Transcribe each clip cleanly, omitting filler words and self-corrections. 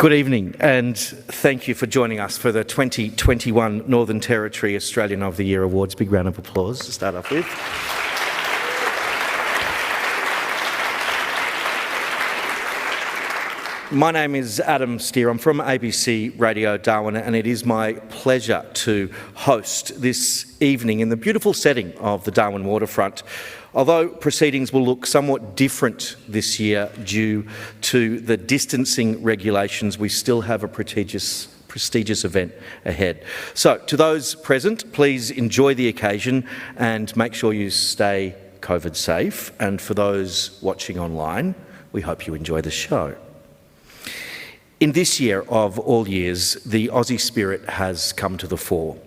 Good evening, and thank you for joining us for the 2021 Northern Territory Australian of the Year Awards. Big round of applause to start off with. My name is Adam Steer. I'm from ABC Radio Darwin, and it is my pleasure to host this evening in the beautiful setting of the Darwin waterfront. Although proceedings will look somewhat different this year due to the distancing regulations, we still have a prestigious event ahead. So, to those present, please enjoy the occasion and make sure you stay COVID safe. And for those watching online, we hope you enjoy the show. In this year of all years, the Aussie spirit has come to the fore.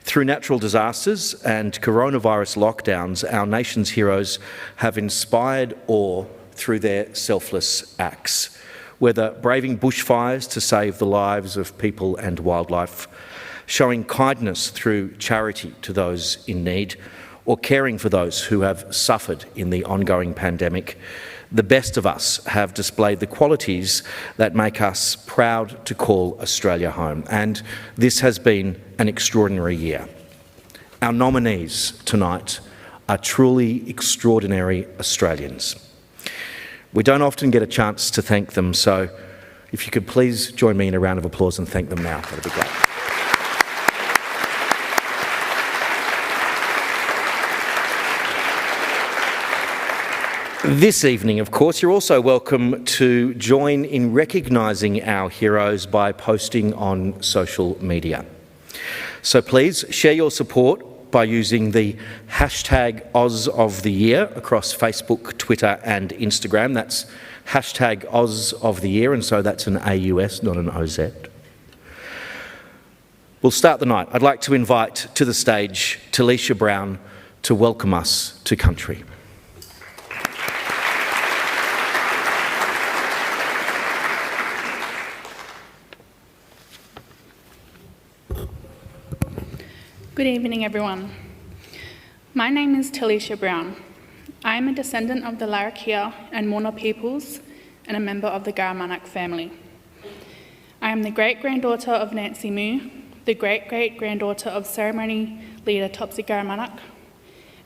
Through natural disasters and coronavirus lockdowns, our nation's heroes have inspired awe through their selfless acts, whether braving bushfires to save the lives of people and wildlife, showing kindness through charity to those in need, or caring for those who have suffered in the ongoing pandemic. The best of us have displayed the qualities that make us proud to call Australia home, and this has been an extraordinary year. Our nominees tonight are truly extraordinary Australians. We don't often get a chance to thank them, so if you could please join me in a round of applause and thank them now, that'd be great. This evening, of course, you're also welcome to join in recognising our heroes by posting on social media. So please share your support by using the hashtag #OzOfTheYear across Facebook, Twitter and Instagram. That's hashtag #OzOfTheYear, and so that's an AUS, not an OZ. We'll start the night. I'd like to invite to the stage Talisha Brown to welcome us to country. Good evening, everyone. My name is Talisha Brown. I am a descendant of the Larrakia and Mourner peoples and a member of the Garamanak family. I am the great-granddaughter of Nancy Moo, the great-great-granddaughter of ceremony leader Topsy Garamanak,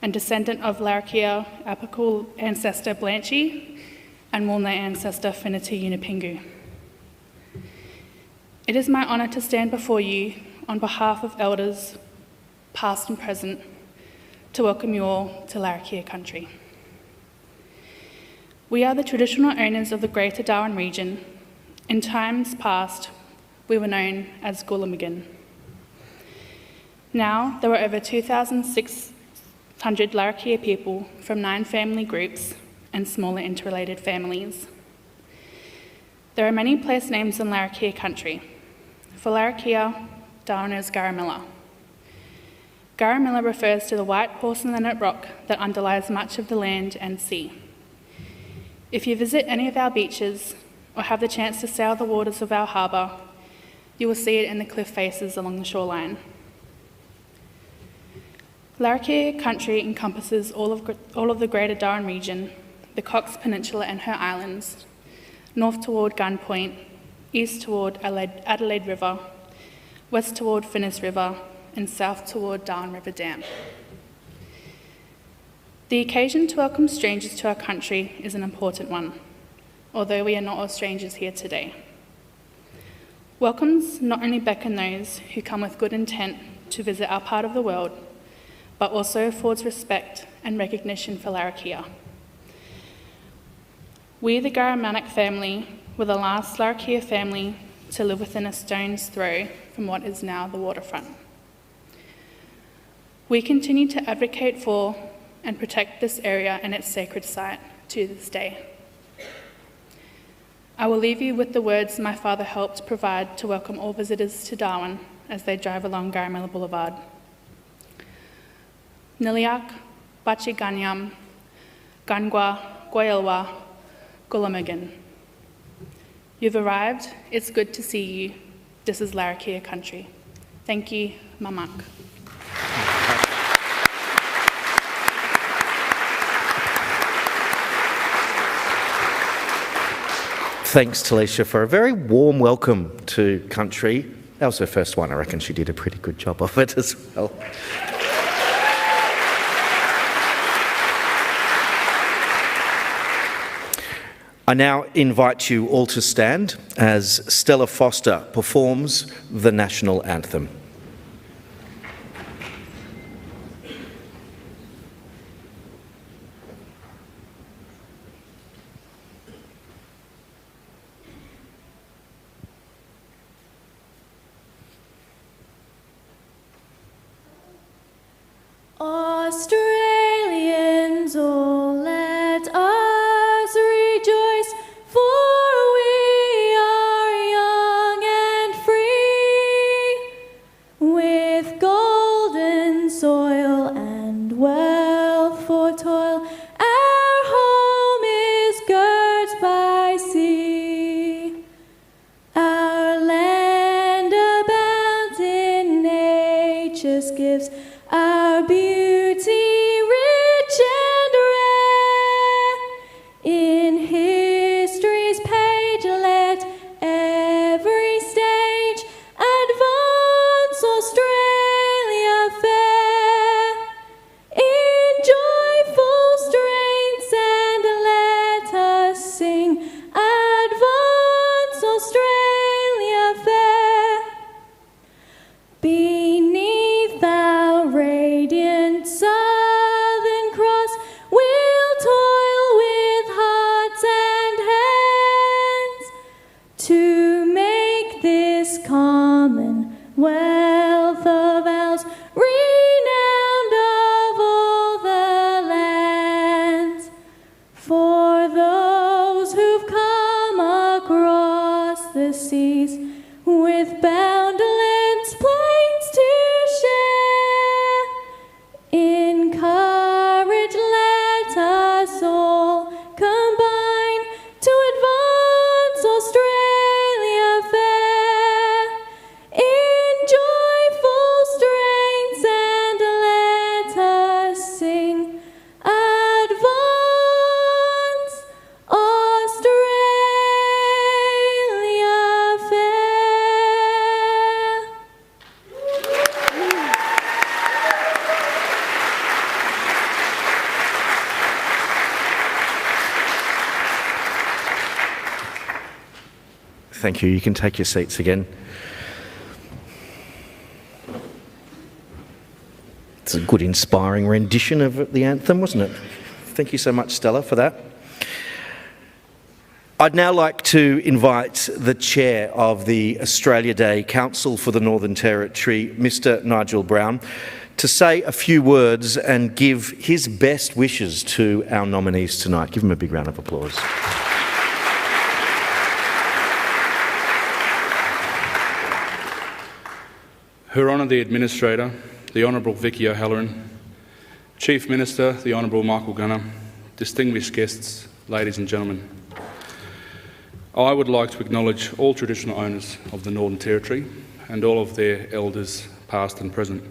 and descendant of Larrakia Apicul ancestor Blanchie and Mourner ancestor Finiti Unipingu. It is my honour to stand before you on behalf of elders past and present, to welcome you all to Larrakia country. We are the traditional owners of the Greater Darwin region. In times past, we were known as Gulamagan. Now, there are over 2,600 Larrakia people from 9 family groups and smaller interrelated families. There are many place names in Larrakia country. For Larrakia, Darwin is Garamilla. Garamilla refers to the white porcelainate rock that underlies much of the land and sea. If you visit any of our beaches or have the chance to sail the waters of our harbour, you will see it in the cliff faces along the shoreline. Larrakia country encompasses all of the Greater Darwin region, the Cox Peninsula and her islands, north toward Gun Point, east toward Adelaide River, west toward Finnis River, and south toward Darwin River Dam. The occasion to welcome strangers to our country is an important one, although we are not all strangers here today. Welcomes not only beckon those who come with good intent to visit our part of the world, but also affords respect and recognition for Larrakia. We, the Garamanak family, were the last Larrakia family to live within a stone's throw from what is now the waterfront. We continue to advocate for and protect this area and its sacred site to this day. I will leave you with the words my father helped provide to welcome all visitors to Darwin as they drive along Garamilla Boulevard. Niliak, Bachiganyam, Gangwa, Goyelwa, Gulamagan. You've arrived, it's good to see you. This is Larrakia country. Thank you, Mamak. Thanks, Talisha, for a very warm welcome to country. That was her first one. I reckon she did a pretty good job of it as well. I now invite you all to stand as Stella Foster performs the National Anthem. Australians, all let us rejoice, for we are young and free, with golden soil and wealth for toil. Our home is girt by sea. Our land abounds in nature's gifts, our beauty rich and rare. In history's page let every stage advance Australia fair. In joyful strains and let us sing, advance Australia fair. Beneath our radiant Southern Cross, we'll toil with hearts and hands to make this commonwealth of ours renowned of all the lands. For those who've come across the seas with boundless plains to share, in courage let us all combine to advance Australia fair. In joyful strains and let us sing, advance Australia fair. Thank you. You can take your seats again. It's a good, inspiring rendition of the anthem, wasn't it? Thank you so much, Stella, for that. I'd now like to invite the Chair of the Australia Day Council for the Northern Territory, Mr. Nigel Brown, to say a few words and give his best wishes to our nominees tonight. Give him a big round of applause. Her Honour the Administrator, the Honourable Vicky O'Halloran, Chief Minister, the Honourable Michael Gunner, distinguished guests, ladies and gentlemen. I would like to acknowledge all traditional owners of the Northern Territory and all of their elders, past and present.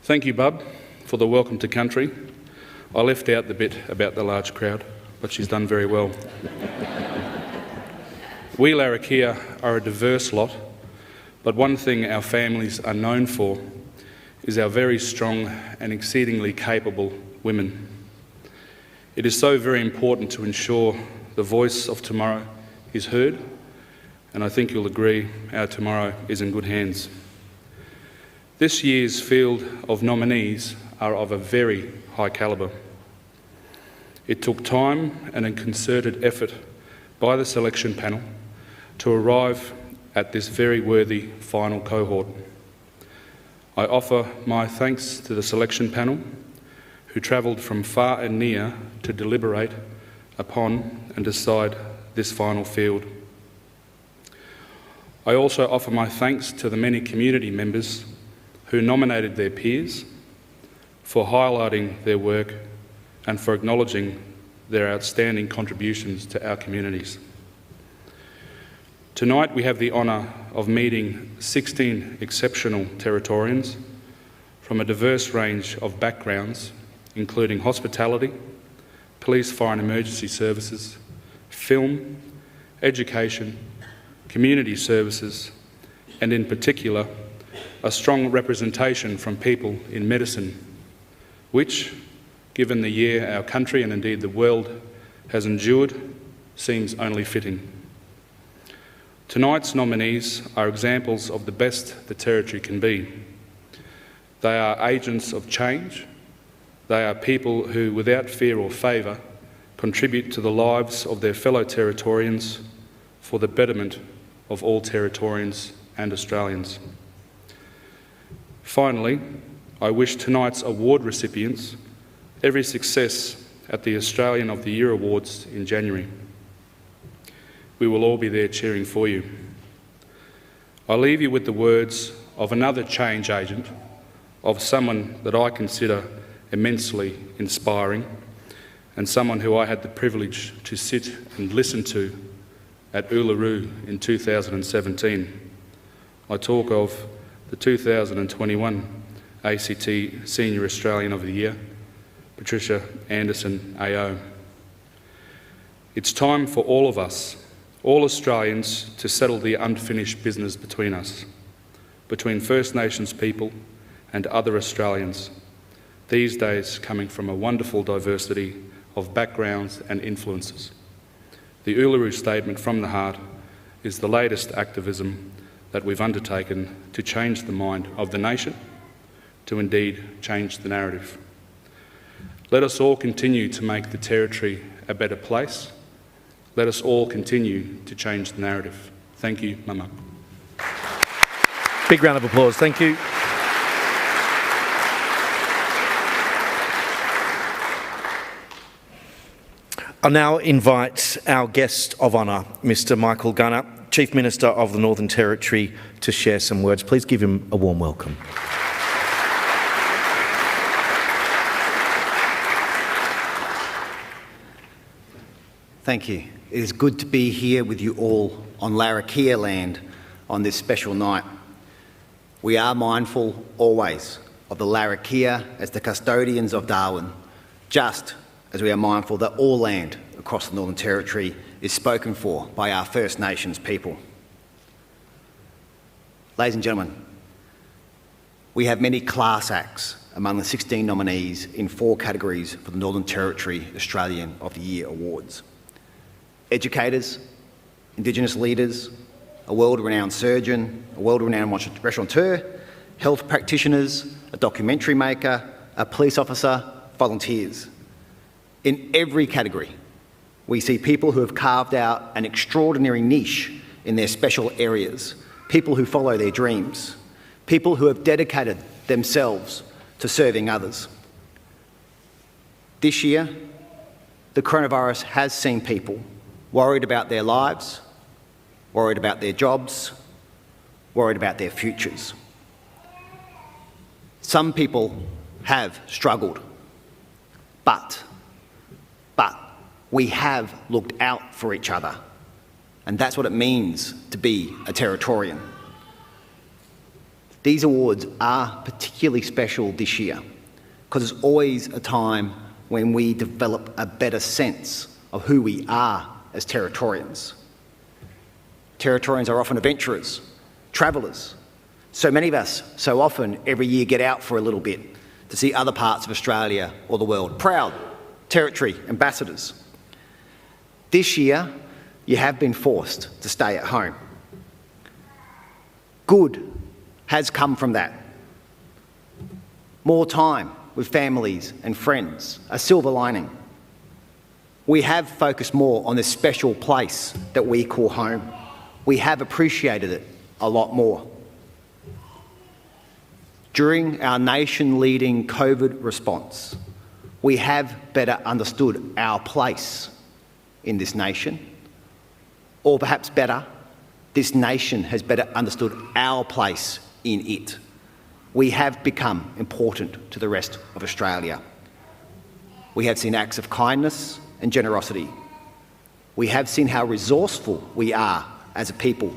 Thank you, Bub, for the welcome to country. I left out the bit about the large crowd, but she's done very well. We Larrakia are a diverse lot, but one thing our families are known for is our very strong and exceedingly capable women. It is so very important to ensure the voice of tomorrow is heard, and I think you'll agree our tomorrow is in good hands. This year's field of nominees are of a very high calibre. It took time and a concerted effort by the selection panel to arrive at this very worthy final cohort. I offer my thanks to the selection panel who travelled from far and near to deliberate upon and decide this final field. I also offer my thanks to the many community members who nominated their peers, for highlighting their work and for acknowledging their outstanding contributions to our communities. Tonight we have the honour of meeting 16 exceptional Territorians from a diverse range of backgrounds, including hospitality, police, fire and emergency services, film, education, community services, and in particular, a strong representation from people in medicine, which, given the year our country and indeed the world has endured, seems only fitting. Tonight's nominees are examples of the best the Territory can be. They are agents of change. They are people who, without fear or favour, contribute to the lives of their fellow Territorians for the betterment of all Territorians and Australians. Finally, I wish tonight's award recipients every success at the Australian of the Year Awards in January. We will all be there cheering for you. I leave you with the words of another change agent, of someone that I consider immensely inspiring, and someone who I had the privilege to sit and listen to at Uluru in 2017. I talk of the 2021 ACT Senior Australian of the Year, Talisha Anderson AO. It's time for all of us, all Australians, to settle the unfinished business between us, between First Nations people and other Australians, these days coming from a wonderful diversity of backgrounds and influences. The Uluru Statement from the Heart is the latest activism that we've undertaken to change the mind of the nation, to indeed change the narrative. Let us all continue to make the Territory a better place. Let us all continue to change the narrative. Thank you, Mama. Big round of applause. Thank you. I'll now invite our guest of honour, Mr. Michael Gunner, Chief Minister of the Northern Territory, to share some words. Please give him a warm welcome. Thank you. It is good to be here with you all on Larrakia land on this special night. We are mindful always of the Larrakia as the custodians of Darwin, just as we are mindful that all land across the Northern Territory is spoken for by our First Nations people. Ladies and gentlemen, we have many class acts among the 16 nominees in 4 categories for the Northern Territory Australian of the Year Awards. Educators, Indigenous leaders, a world-renowned surgeon, a world-renowned restaurateur, health practitioners, a documentary maker, a police officer, volunteers. In every category, we see people who have carved out an extraordinary niche in their special areas, people who follow their dreams, people who have dedicated themselves to serving others. This year, the coronavirus has seen people worried about their lives, worried about their jobs, worried about their futures. Some people have struggled, but we have looked out for each other, and that's what it means to be a Territorian. These awards are particularly special this year because it's always a time when we develop a better sense of who we are as Territorians. Territorians are often adventurers, travellers. So many of us, so often, every year get out for a little bit to see other parts of Australia or the world. Proud Territory ambassadors. This year, you have been forced to stay at home. Good has come from that. More time with families and friends, a silver lining. We have focused more on this special place that we call home. We have appreciated it a lot more. During our nation-leading COVID response, we have better understood our place in this nation, or perhaps better, this nation has better understood our place in it. We have become important to the rest of Australia. We have seen acts of kindness and generosity. We have seen how resourceful we are as a people.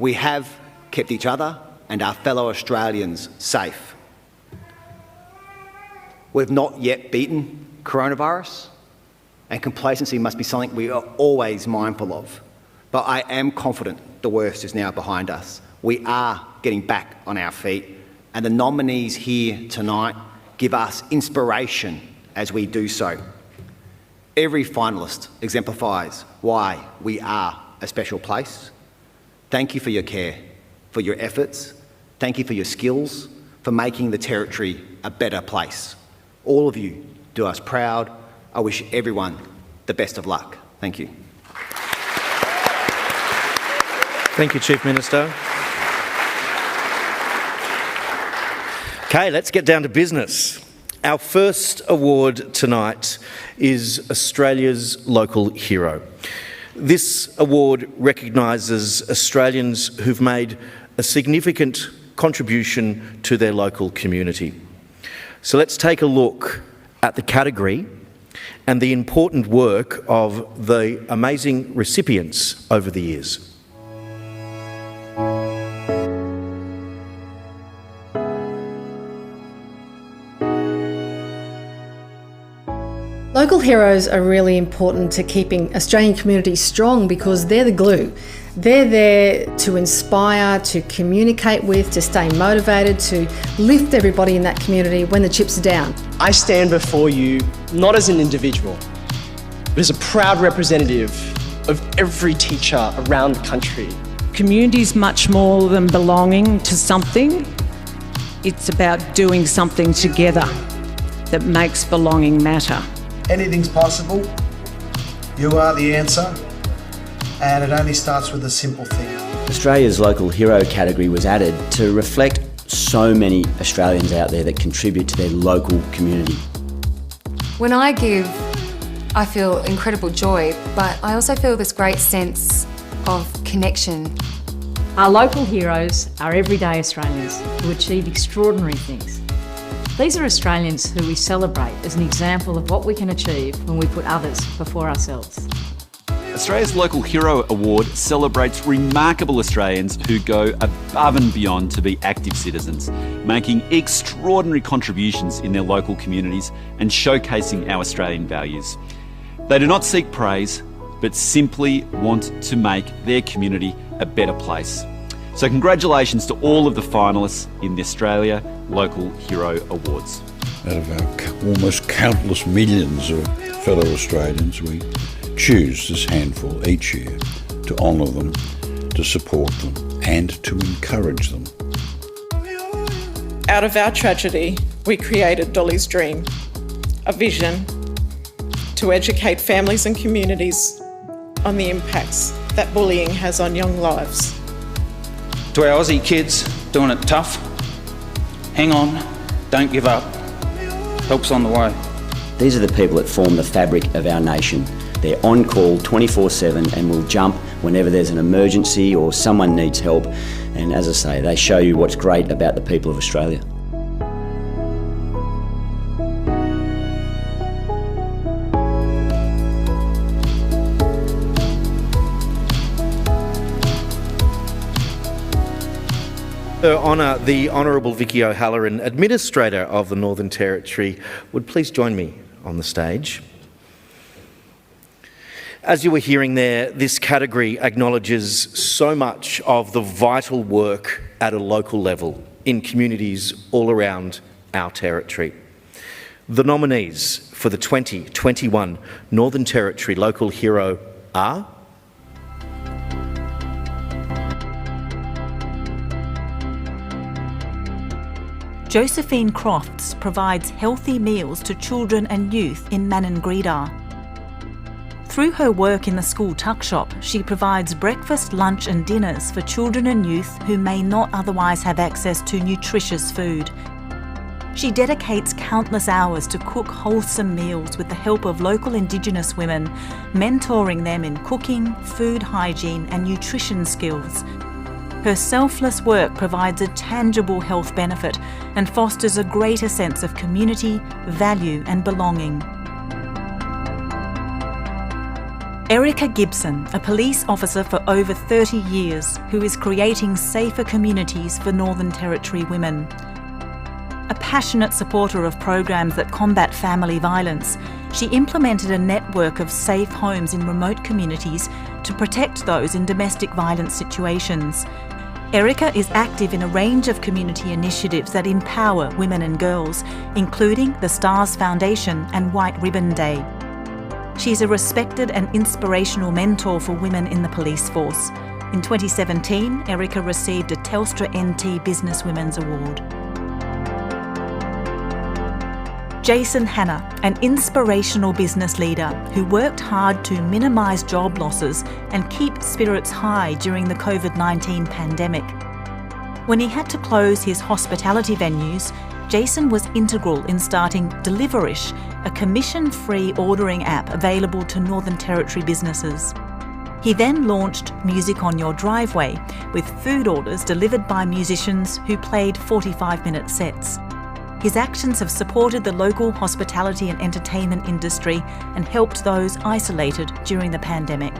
We have kept each other and our fellow Australians safe. We've not yet beaten coronavirus, and complacency must be something we are always mindful of. But I am confident the worst is now behind us. We are getting back on our feet, and the nominees here tonight give us inspiration as we do so. Every finalist exemplifies why we are a special place. Thank you for your care, for your efforts. Thank you for your skills, for making the Territory a better place. All of you do us proud. I wish everyone the best of luck. Thank you. Thank you, Chief Minister. Okay, let's get down to business. Our first award tonight is Australia's Local Hero. This award recognises Australians who've made a significant contribution to their local community. So let's take a look at the category and the important work of the amazing recipients over the years. Local heroes are really important to keeping Australian communities strong because they're the glue. They're there to inspire, to communicate with, to stay motivated, to lift everybody in that community when the chips are down. I stand before you not as an individual, but as a proud representative of every teacher around the country. Community's much more than belonging to something. It's about doing something together that makes belonging matter. Anything's possible. You are the answer. And it only starts with a simple thing. Australia's Local Hero category was added to reflect so many Australians out there that contribute to their local community. When I give, I feel incredible joy, but I also feel this great sense of connection. Our local heroes are everyday Australians who achieve extraordinary things. These are Australians who we celebrate as an example of what we can achieve when we put others before ourselves. Australia's Local Hero Award celebrates remarkable Australians who go above and beyond to be active citizens, making extraordinary contributions in their local communities and showcasing our Australian values. They do not seek praise, but simply want to make their community a better place. So congratulations to all of the finalists in the Australia Local Hero Awards. Out of our almost countless millions of fellow Australians, we choose this handful each year to honour them, to support them and to encourage them. Out of our tragedy, we created Dolly's dream, a vision to educate families and communities on the impacts that bullying has on young lives. To our Aussie kids doing it tough, hang on, don't give up, help's on the way. These are the people that form the fabric of our nation. They're on call 24/7 and will jump whenever there's an emergency or someone needs help. And as I say, they show you what's great about the people of Australia. Her Honour, the Honourable Vicky O'Halloran, Administrator of the Northern Territory, would please join me on the stage. As you were hearing there, this category acknowledges so much of the vital work at a local level in communities all around our territory. The nominees for the 2021 Northern Territory Local Hero are Josephine Crofts provides healthy meals to children and youth in Maningrida. Through her work in the school tuck shop, she provides breakfast, lunch and dinners for children and youth who may not otherwise have access to nutritious food. She dedicates countless hours to cook wholesome meals with the help of local Indigenous women, mentoring them in cooking, food hygiene and nutrition skills. Her selfless work provides a tangible health benefit and fosters a greater sense of community, value and belonging. Erica Gibson, a police officer for over 30 years, who is creating safer communities for Northern Territory women. A passionate supporter of programs that combat family violence, she implemented a network of safe homes in remote communities to protect those in domestic violence situations. Erica is active in a range of community initiatives that empower women and girls, including the Stars Foundation and White Ribbon Day. She's a respected and inspirational mentor for women in the police force. In 2017, Erica received a Telstra NT Businesswomen's Award. Jason Hanna, an inspirational business leader who worked hard to minimise job losses and keep spirits high during the COVID-19 pandemic. When he had to close his hospitality venues, Jason was integral in starting Deliverish, a commission-free ordering app available to Northern Territory businesses. He then launched Music on Your Driveway, with food orders delivered by musicians who played 45-minute sets. His actions have supported the local hospitality and entertainment industry and helped those isolated during the pandemic.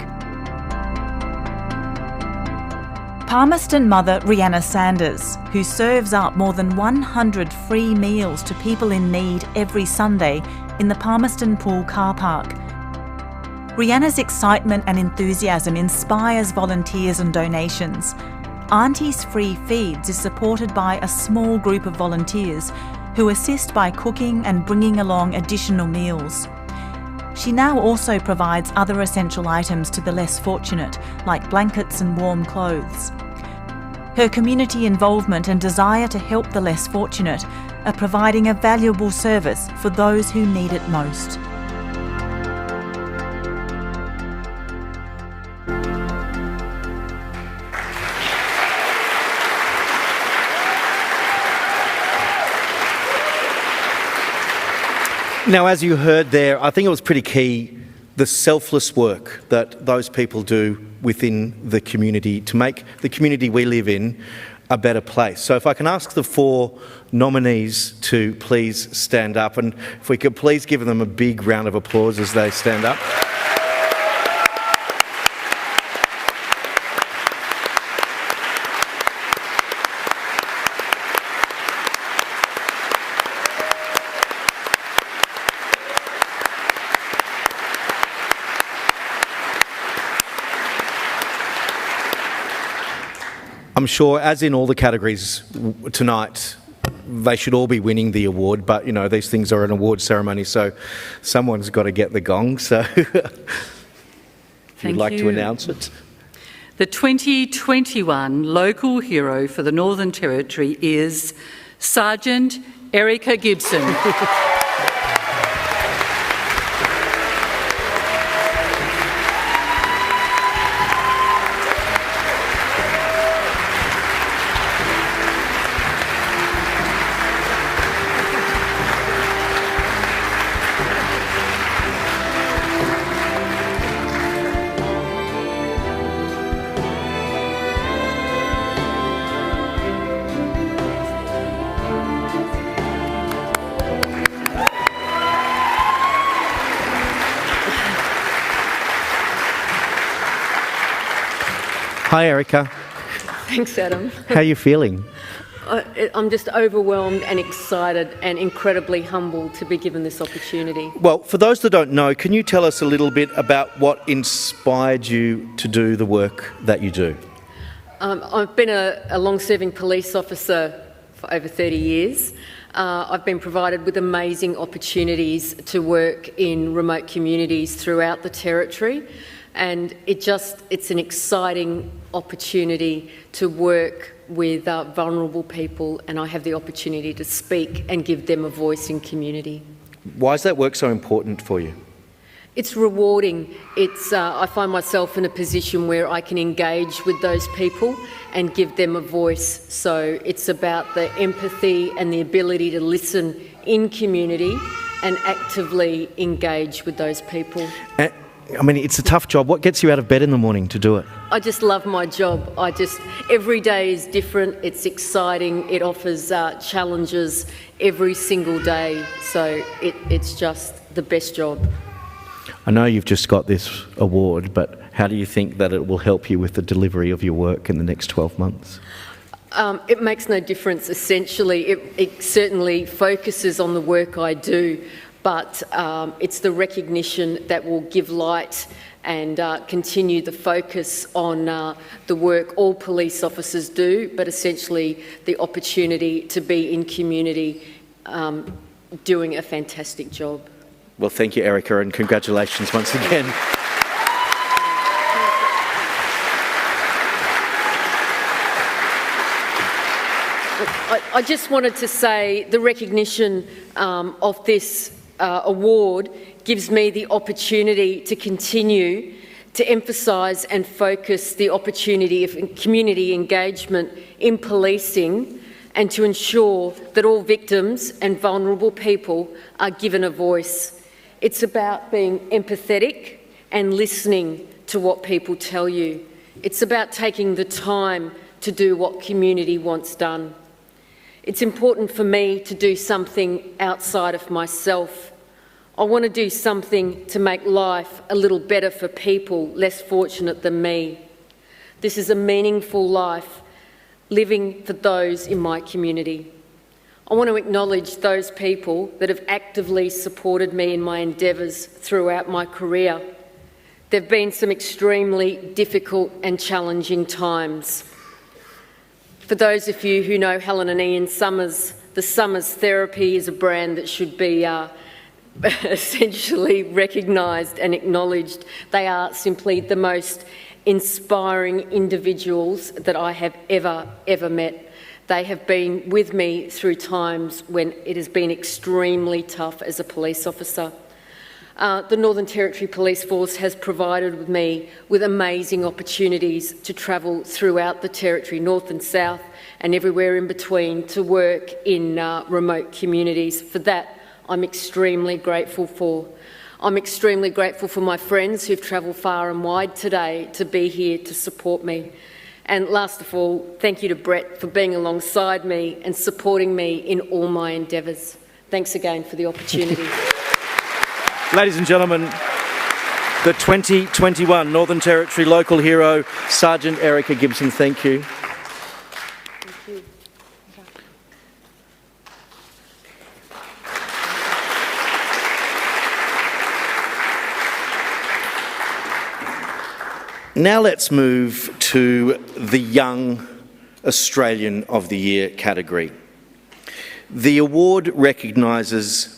Palmerston mother Rihanna Sanders, who serves up more than 100 free meals to people in need every Sunday in the Palmerston Pool car park. Rihanna's excitement and enthusiasm inspires volunteers and donations. Auntie's Free Feeds is supported by a small group of volunteers who assist by cooking and bringing along additional meals. She now also provides other essential items to the less fortunate, like blankets and warm clothes. Her community involvement and desire to help the less fortunate are providing a valuable service for those who need it most. Now, as you heard there, I think it was pretty key, the selfless work that those people do within the community to make the community we live in a better place. So if I can ask the 4 nominees to please stand up, and if we could please give them a big round of applause as they stand up. I'm sure, as in all the categories tonight, they should all be winning the award, but, you know, these things are an award ceremony, so someone's got to get the gong. So if you'd like to announce it. The 2021 local hero for the Northern Territory is Sergeant Erica Gibson. Hi, Erica. Thanks, Adam. How are you feeling? I'm just overwhelmed and excited and incredibly humbled to be given this opportunity. Well, for those that don't know, can you tell us a little bit about what inspired you to do the work that you do? I've been a long-serving police officer for over 30 years. I've been provided with amazing opportunities to work in remote communities throughout the Territory, and it's an exciting opportunity to work with vulnerable people, and I have the opportunity to speak and give them a voice in community. Why is that work so important for you? It's rewarding. I find myself in a position where I can engage with those people and give them a voice. So it's about the empathy and the ability to listen in community and actively engage with those people. I mean, it's a tough job. What gets you out of bed in the morning to do it? I just love my job. Every day is different. It's exciting. It offers challenges every single day. So it's just the best job. I know you've just got this award, but how do you think that it will help you with the delivery of your work in the next 12 months? It makes no difference, essentially. It certainly focuses on the work I do, but it's the recognition that will give light and continue the focus on the work all police officers do, but essentially the opportunity to be in community doing a fantastic job. Well, thank you, Erica, and congratulations once again. I just wanted to say the recognition of this award gives me the opportunity to continue to emphasise and focus the opportunity of community engagement in policing and to ensure that all victims and vulnerable people are given a voice. It's about being empathetic and listening to what people tell you. It's about taking the time to do what community wants done. It's important for me to do something outside of myself. I want to do something to make life a little better for people less fortunate than me. This is a meaningful life, living for those in my community. I want to acknowledge those people that have actively supported me in my endeavours throughout my career. There have been some extremely difficult and challenging times. For those of you who know Helen and Ian Summers, the Summers Therapy is a brand that should be essentially recognised and acknowledged. They are simply the most inspiring individuals that I have ever met. They have been with me through times when it has been extremely tough as a police officer. The Northern Territory Police Force has provided me with amazing opportunities to travel throughout the Territory, north and south, and everywhere in between, to work in remote communities. For that, I'm extremely grateful for. I'm extremely grateful for my friends who've travelled far and wide today to be here to support me. And last of all, thank you to Brett for being alongside me and supporting me in all my endeavours. Thanks again for the opportunity. Ladies and gentlemen, the 2021 Northern Territory Local Hero, Sergeant Erica Gibson. Thank you. Now let's move to the Young Australian of the Year category. The award recognises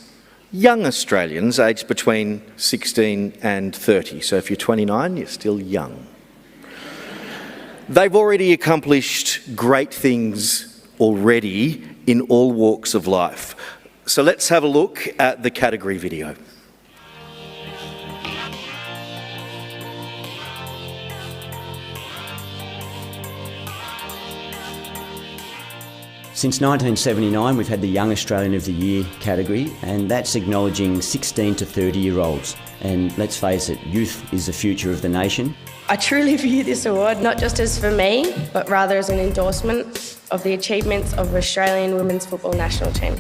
young Australians aged between 16 and 30. So if you're 29, you're still young. They've already accomplished great things already in all walks of life. So let's have a look at the category video. Since 1979, we've had the Young Australian of the Year category, and that's acknowledging 16 to 30-year-olds. And let's face it, youth is the future of the nation. I truly view this award not just as for me, but rather as an endorsement of the achievements of the Australian women's football national team,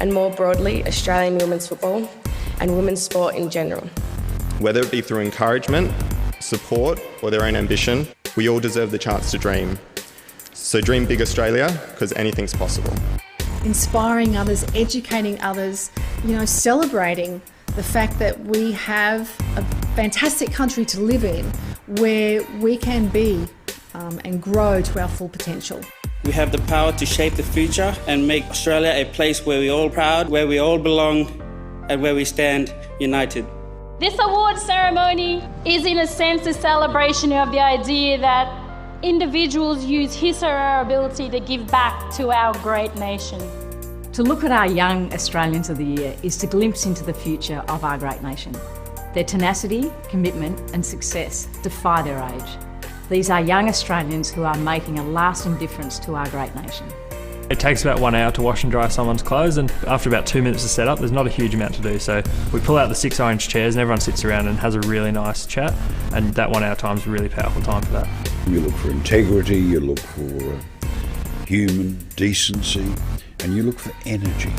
and more broadly, Australian women's football and women's sport in general. Whether it be through encouragement, support, or their own ambition, we all deserve the chance to dream. So dream big, Australia, because anything's possible. Inspiring others, educating others, celebrating the fact that we have a fantastic country to live in where we can be and grow to our full potential. We have the power to shape the future and make Australia a place where we're all proud, where we all belong, and where we stand united. This award ceremony is in a sense a celebration of the idea that individuals use his or her ability to give back to our great nation. To look at our Young Australians of the Year is to glimpse into the future of our great nation. Their tenacity, commitment and success defy their age. These are young Australians who are making a lasting difference to our great nation. It takes about 1 hour to wash and dry someone's clothes, and after about 2 minutes to set up, there's not a huge amount to do. So we pull out the 6 orange chairs and everyone sits around and has a really nice chat, and that 1 hour time is a really powerful time for that. You look for integrity, you look for human decency, and you look for energy.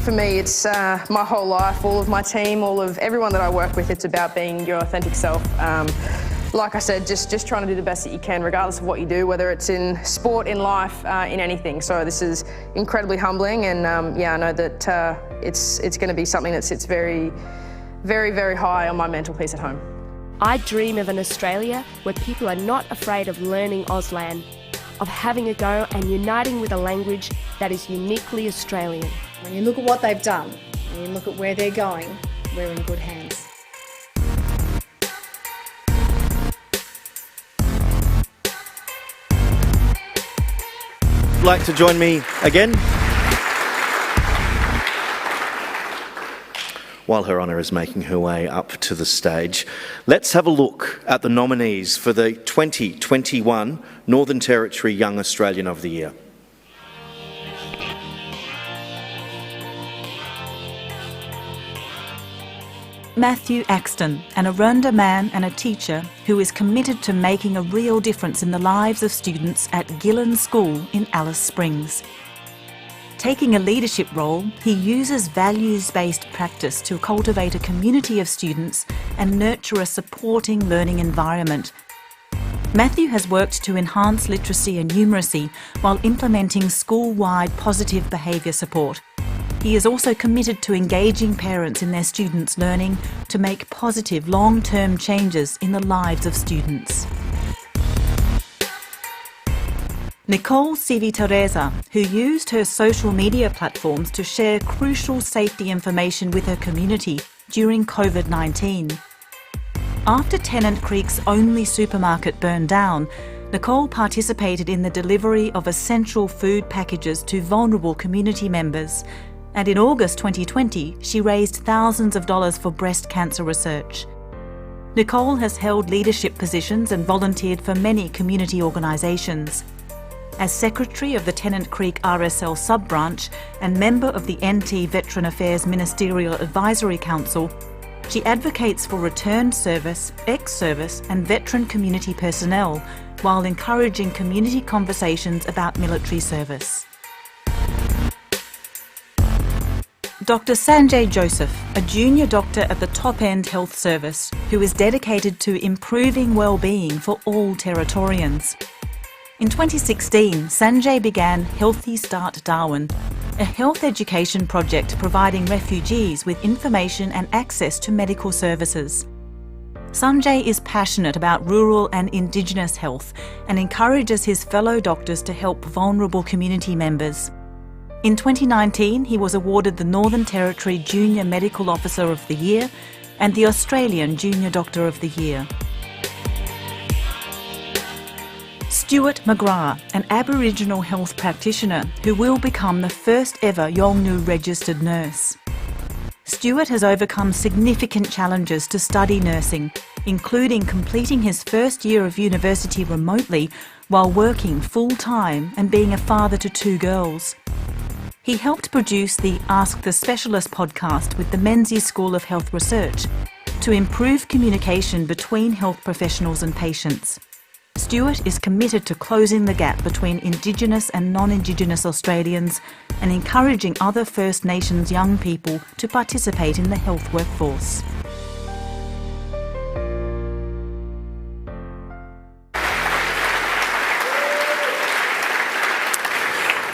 For me, it's my whole life, all of my team, everyone that I work with, it's about being your authentic self. Like I said, just trying to do the best that you can, regardless of what you do, whether it's in sport, in life, in anything. So this is incredibly humbling, and yeah, I know that it's going to be something that sits very, very, very high on my mental peace at home. I dream of an Australia where people are not afraid of learning Auslan, of having a go and uniting with a language that is uniquely Australian. When you look at what they've done, and you look at where they're going, we're in good hands. Like to join me again? While Her Honour is making her way up to the stage, let's have a look at the nominees for the 2021 Northern Territory Young Australian of the Year. Matthew Axton, an Arunda man and a teacher who is committed to making a real difference in the lives of students at Gillen School in Alice Springs. Taking a leadership role, he uses values-based practice to cultivate a community of students and nurture a supporting learning environment. Matthew has worked to enhance literacy and numeracy while implementing school-wide positive behaviour support. He is also committed to engaging parents in their students' learning to make positive long-term changes in the lives of students. Nicole Sivi-Teresa, who used her social media platforms to share crucial safety information with her community during COVID-19. After Tennant Creek's only supermarket burned down, Nicole participated in the delivery of essential food packages to vulnerable community members, and in August 2020, she raised thousands of dollars for breast cancer research. Nicole has held leadership positions and volunteered for many community organisations. As Secretary of the Tennant Creek RSL sub-branch and member of the NT Veteran Affairs Ministerial Advisory Council, she advocates for returned service, ex-service and veteran community personnel while encouraging community conversations about military service. Dr. Sanjay Joseph, a junior doctor at the Top End Health Service, who is dedicated to improving well-being for all Territorians. In 2016, Sanjay began Healthy Start Darwin, a health education project providing refugees with information and access to medical services. Sanjay is passionate about rural and Indigenous health and encourages his fellow doctors to help vulnerable community members. In 2019, he was awarded the Northern Territory Junior Medical Officer of the Year and the Australian Junior Doctor of the Year. Stewart Mcgraw, an Aboriginal health practitioner who will become the first ever Yolngu registered nurse. Stewart has overcome significant challenges to study nursing, including completing his first year of university remotely while working full-time and being a father to 2 girls. He helped produce the Ask the Specialist podcast with the Menzies School of Health Research to improve communication between health professionals and patients. Stewart is committed to closing the gap between Indigenous and non-Indigenous Australians and encouraging other First Nations young people to participate in the health workforce.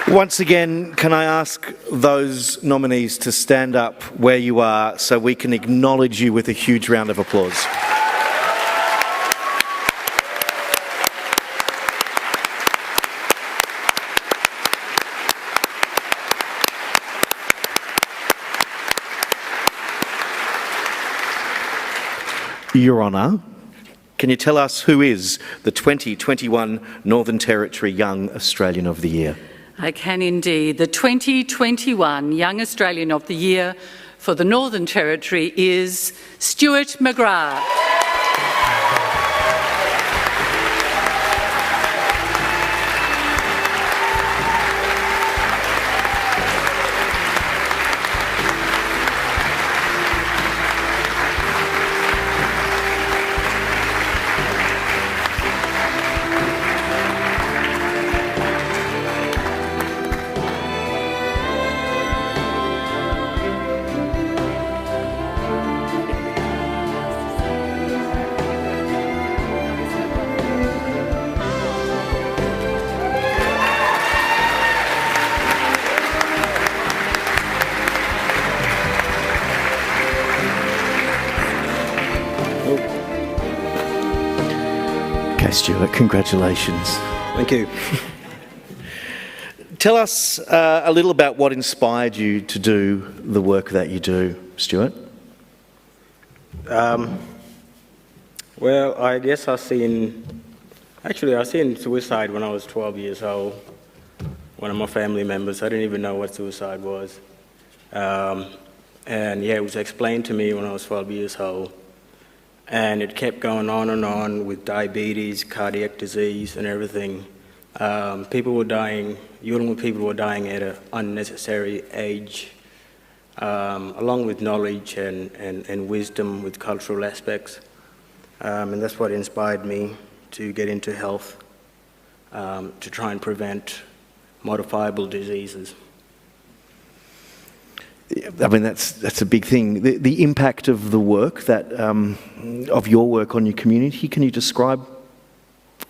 Once again, can I ask those nominees to stand up where you are so we can acknowledge you with a huge round of applause? Your Honour, can you tell us who is the 2021 Northern Territory Young Australian of the Year? I can indeed. The 2021 Young Australian of the Year for the Northern Territory is Stewart Mcgrath. Stuart. Congratulations. Thank you. Tell us a little about what inspired you to do the work that you do, Stuart. Well, I guess I seen suicide when I was 12 years old. One of my family members, I didn't even know what suicide was. And yeah, it was explained to me when I was 12 years old. And it kept going on and on with diabetes, cardiac disease and everything. People were dying, Yolngu people were dying at an unnecessary age, along with knowledge and wisdom with cultural aspects. And that's what inspired me to get into health, to try and prevent modifiable diseases. I mean, that's a big thing. The impact of the work, of your work on your community, can you describe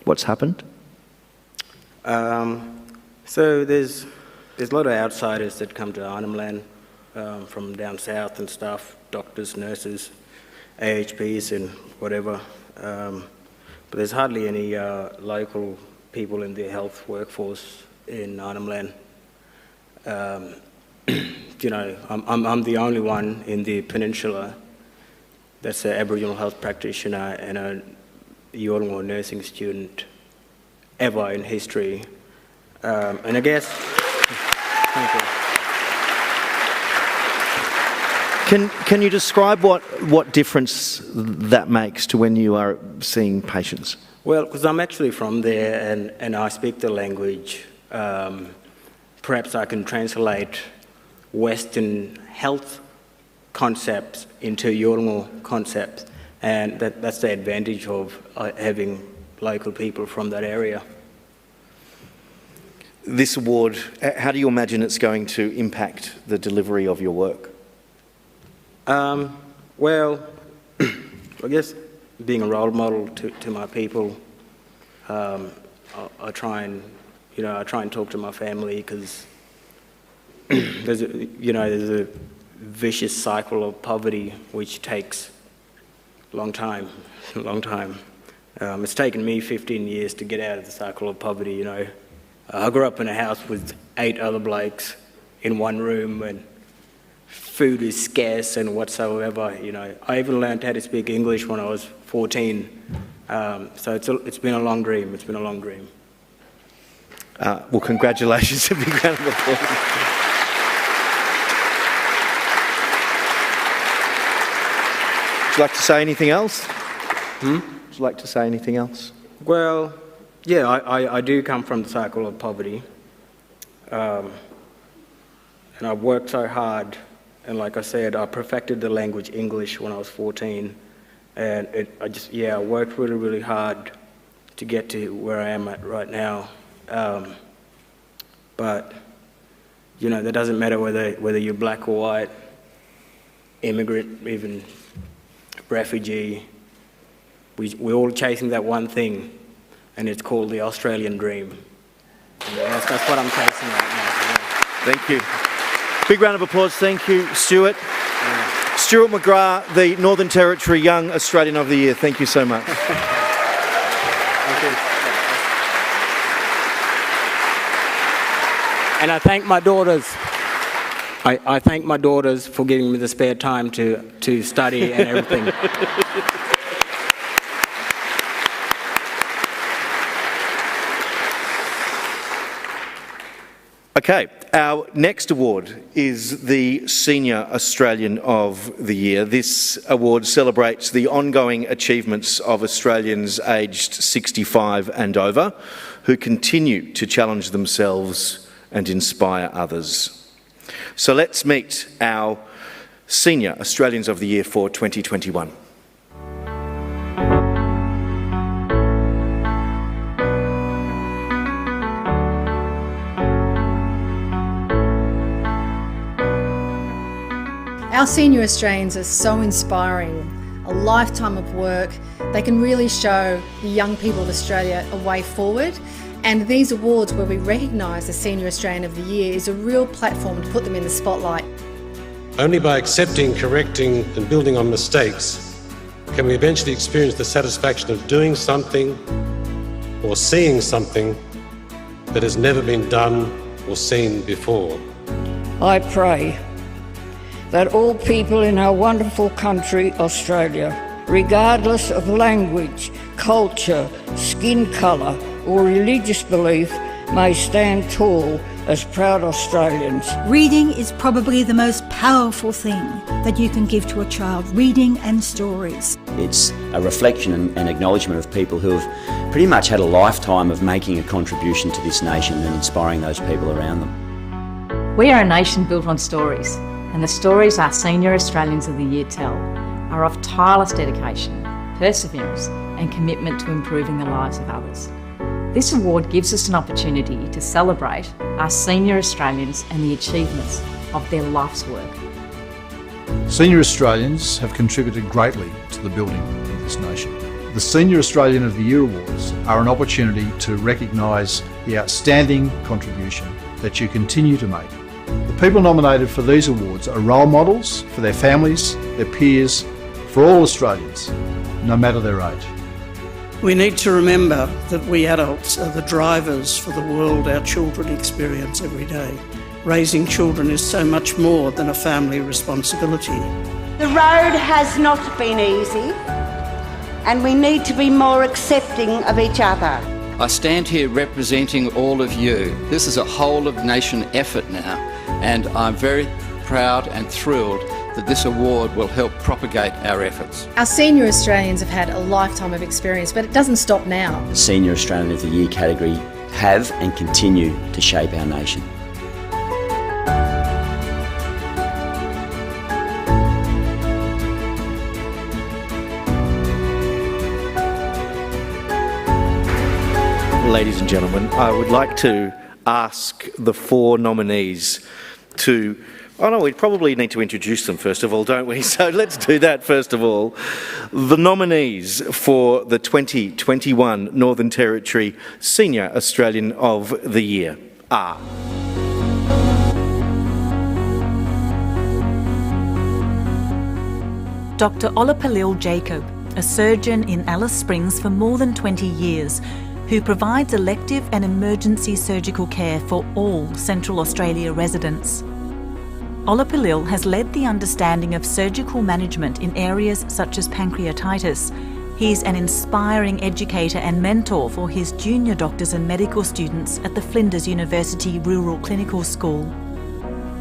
what's happened? So there's a lot of outsiders that come to Arnhem Land from down south and stuff, doctors, nurses, AHPs and whatever. But there's hardly any local people in the health workforce in Arnhem Land. You know, I'm the only one in the peninsula that's an Aboriginal health practitioner and a Yolngu nursing student ever in history. And I guess, thank you. Can you describe what difference that makes to when you are seeing patients? Well, because I'm actually from there and I speak the language, perhaps I can translate Western health concepts into Yolngu concepts, and that's the advantage of having local people from that area. This award, how do you imagine it's going to impact the delivery of your work? Well, I guess being a role model to my people, I try and talk to my family because there's a vicious cycle of poverty which takes a long time. It's taken me 15 years to get out of the cycle of poverty, you know. I grew up in a house with 8 other blokes in one room and food is scarce and whatsoever, you know. I even learned how to speak English when I was 14. So it's been a long dream. Well, congratulations. A big round of applause. Would you like to say anything else? Would you like to say anything else? Well, yeah, I do come from the cycle of poverty. And I've worked so hard. And like I said, I perfected the language English when I was 14. And I worked really, really hard to get to where I am at right now. But, you know, that doesn't matter whether you're black or white, immigrant, even refugee. We're all chasing that one thing, and it's called the Australian dream. And that's what I'm chasing right now. Yeah. Thank you. Big round of applause. Thank you, Stuart. Yeah. Stewart Mcgraw, the Northern Territory Young Australian of the Year. Thank you so much. Thank you. And I thank my daughters. I thank my daughters for giving me the spare time to study and everything. Okay, our next award is the Senior Australian of the Year. This award celebrates the ongoing achievements of Australians aged 65 and over who continue to challenge themselves and inspire others. So let's meet our Senior Australians of the Year for 2021. Our Senior Australians are so inspiring, a lifetime of work. They can really show the young people of Australia a way forward. And these awards where we recognise the Senior Australian of the Year is a real platform to put them in the spotlight. Only by accepting, correcting and building on mistakes can we eventually experience the satisfaction of doing something or seeing something that has never been done or seen before. I pray that all people in our wonderful country, Australia, regardless of language, culture, skin colour or religious belief, may stand tall as proud Australians. Reading is probably the most powerful thing that you can give to a child, reading and stories. It's a reflection and acknowledgement of people who have pretty much had a lifetime of making a contribution to this nation and inspiring those people around them. We are a nation built on stories, and the stories our Senior Australians of the Year tell are of tireless dedication, perseverance and commitment to improving the lives of others. This award gives us an opportunity to celebrate our Senior Australians and the achievements of their life's work. Senior Australians have contributed greatly to the building of this nation. The Senior Australian of the Year Awards are an opportunity to recognise the outstanding contribution that you continue to make. The people nominated for these awards are role models for their families, their peers, for all Australians, no matter their age. We need to remember that we adults are the drivers for the world our children experience every day. Raising children is so much more than a family responsibility. The road has not been easy, and we need to be more accepting of each other. I stand here representing all of you. This is a whole-of-nation effort now, and I'm very proud and thrilled that this award will help propagate our efforts. Our Senior Australians have had a lifetime of experience, but it doesn't stop now. The Senior Australian of the Year category have and continue to shape our nation. Ladies and gentlemen, I would like to ask the four nominees to... Oh no, we probably need to introduce them first of all, don't we? So let's do that first of all. The nominees for the 2021 Northern Territory Senior Australian of the Year are... Dr. Olapalil Jacob, a surgeon in Alice Springs for more than 20 years, who provides elective and emergency surgical care for all Central Australia residents. Olapalil has led the understanding of surgical management in areas such as pancreatitis. He's an inspiring educator and mentor for his junior doctors and medical students at the Flinders University Rural Clinical School.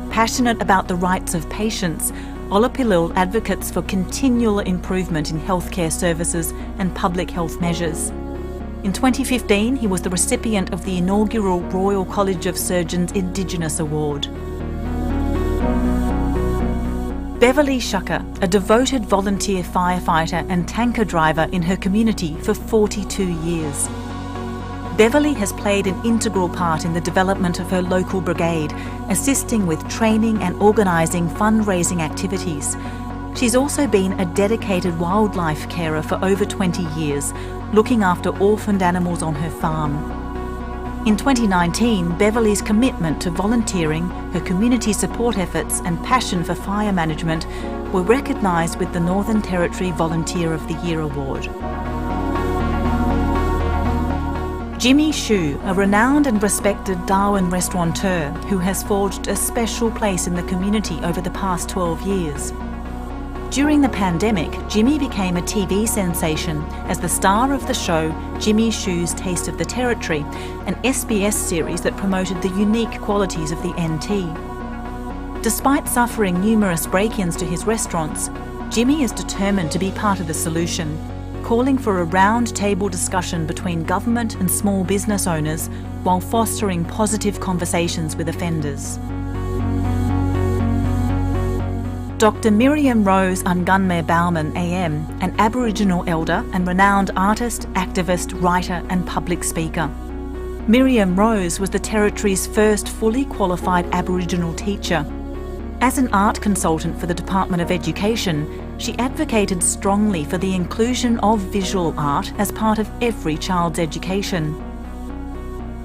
Passionate about the rights of patients, Olapalil advocates for continual improvement in healthcare services and public health measures. In 2015, he was the recipient of the inaugural Royal College of Surgeons Indigenous Award. Beverly Shucker, a devoted volunteer firefighter and tanker driver in her community for 42 years. Beverly has played an integral part in the development of her local brigade, assisting with training and organising fundraising activities. She's also been a dedicated wildlife carer for over 20 years, looking after orphaned animals on her farm. In 2019, Beverly's commitment to volunteering, her community support efforts and passion for fire management were recognised with the Northern Territory Volunteer of the Year Award. Jimmy Shu, a renowned and respected Darwin restaurateur who has forged a special place in the community over the past 12 years. During the pandemic, Jimmy became a TV sensation as the star of the show Jimmy Shu's Taste of the Territory, an SBS series that promoted the unique qualities of the NT. Despite suffering numerous break-ins to his restaurants, Jimmy is determined to be part of the solution, calling for a round-table discussion between government and small business owners while fostering positive conversations with offenders. Dr. Miriam Rose Ungunme Bauman AM, an Aboriginal elder and renowned artist, activist, writer and public speaker. Miriam Rose was the Territory's first fully qualified Aboriginal teacher. As an art consultant for the Department of Education, she advocated strongly for the inclusion of visual art as part of every child's education.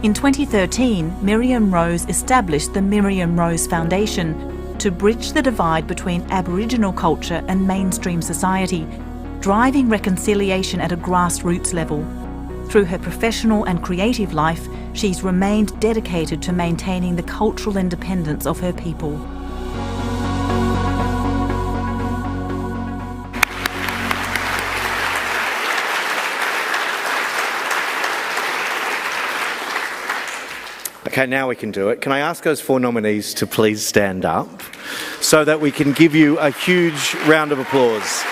In 2013, Miriam Rose established the Miriam Rose Foundation to bridge the divide between Aboriginal culture and mainstream society, driving reconciliation at a grassroots level. Through her professional and creative life, she's remained dedicated to maintaining the cultural independence of her people. Okay, now we can do it. Can I ask those 4 nominees to please stand up so that we can give you a huge round of applause?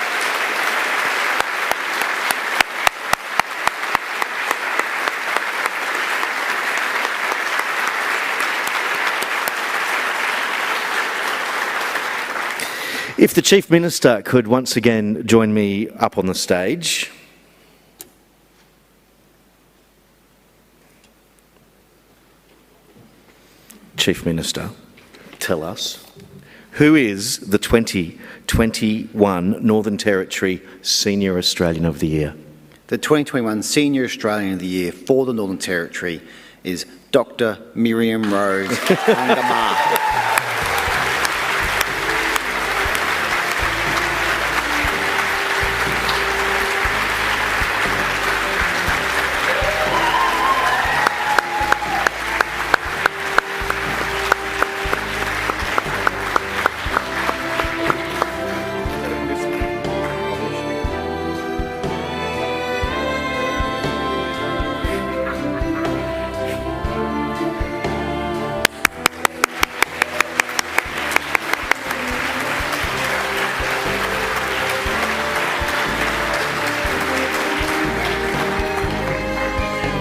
If the Chief Minister could once again join me up on the stage. Chief Minister, tell us, who is the 2021 Northern Territory Senior Australian of the Year? The 2021 Senior Australian of the Year for the Northern Territory is Dr. Miriam Rose Angamar.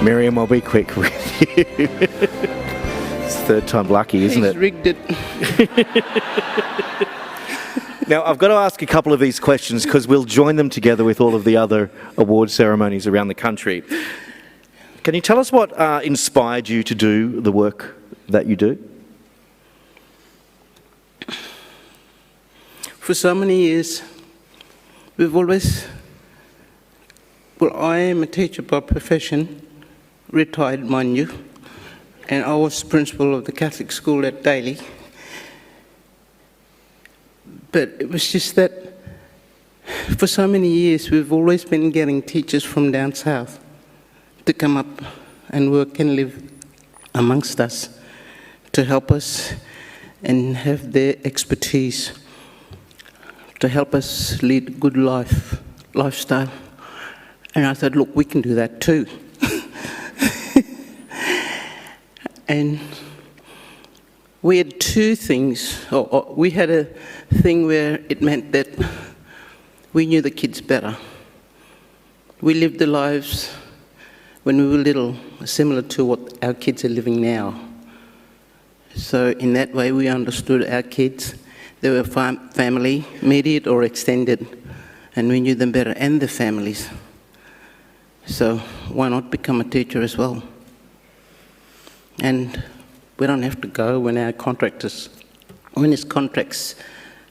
Miriam, I'll be quick with you. It's third time lucky, isn't it? He's rigged it. Now, I've got to ask a couple of these questions because we'll join them together with all of the other award ceremonies around the country. Can you tell us what inspired you to do the work that you do? For so many years, we've always... Well, I am a teacher by profession, retired, mind you, and I was principal of the Catholic school at Daly. But it was just that for so many years we've always been getting teachers from down south to come up and work and live amongst us to help us and have their expertise to help us lead a good lifestyle. And I thought, look, we can do that too. And we had two things. We had a thing where it meant that we knew the kids better. We lived the lives when we were little, similar to what our kids are living now. So in that way, we understood our kids. They were family, immediate or extended, and we knew them better, and the families. So why not become a teacher as well? And we don't have to go when his contracts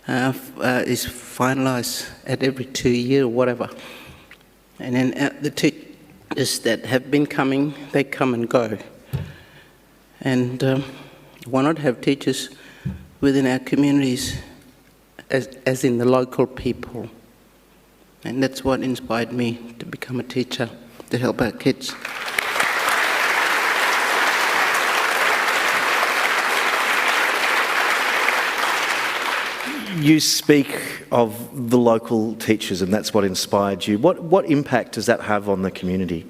is finalised at every 2 years or whatever. And then the teachers that have been coming, they come and go. And why not have teachers within our communities as in the local people? And that's what inspired me to become a teacher, to help our kids. You speak of the local teachers and that's what inspired you. What impact does that have on the community?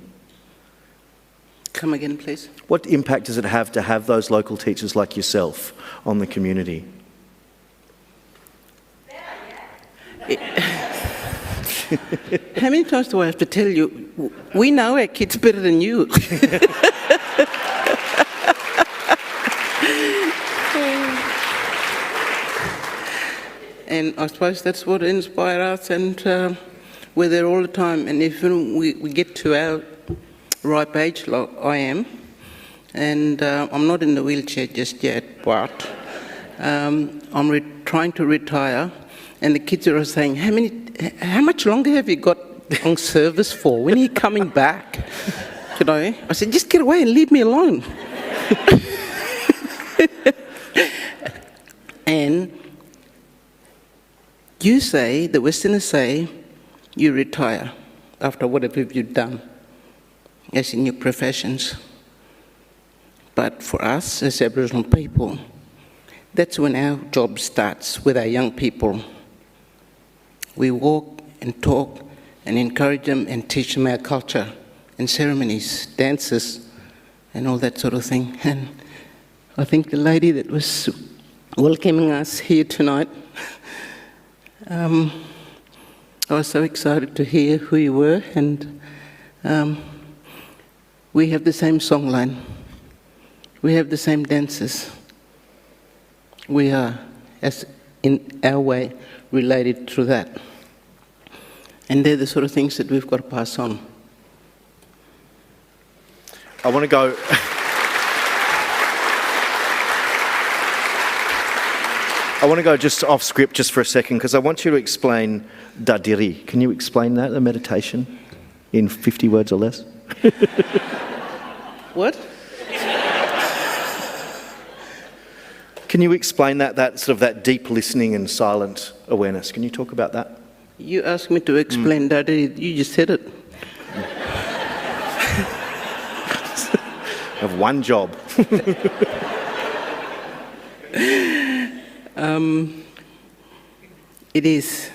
Come again, please. What impact does it have to have those local teachers like yourself on the community? How many times do I have to tell you, we know our kids better than you. And I suppose that's what inspired us, and we're there all the time. And if we get to our ripe age, like I am, and I'm not in the wheelchair just yet, but I'm trying to retire, and the kids are saying, how much longer have you got on service for? When are you coming back? You know, I said, just get away and leave me alone. And you say, the Westerners say, you retire after whatever you've done. as in your professions. But for us as Aboriginal people, that's when our job starts with our young people. We walk and talk and encourage them and teach them our culture and ceremonies, dances, and all that sort of thing. And I think the lady that was welcoming us here tonight, I was so excited to hear who you were, and we have the same songline. We have the same dances. We are, as in our way, related through that. And they're the sort of things that we've got to pass on. I want to go... I want to go just off script just for a second, because I want you to explain Dadiri. Can you explain that, the meditation, in 50 words or less? What? Can you explain that sort of that deep listening and silent awareness? Can you talk about that? You asked me to explain Dadiri, you just said it. I have one job. It is,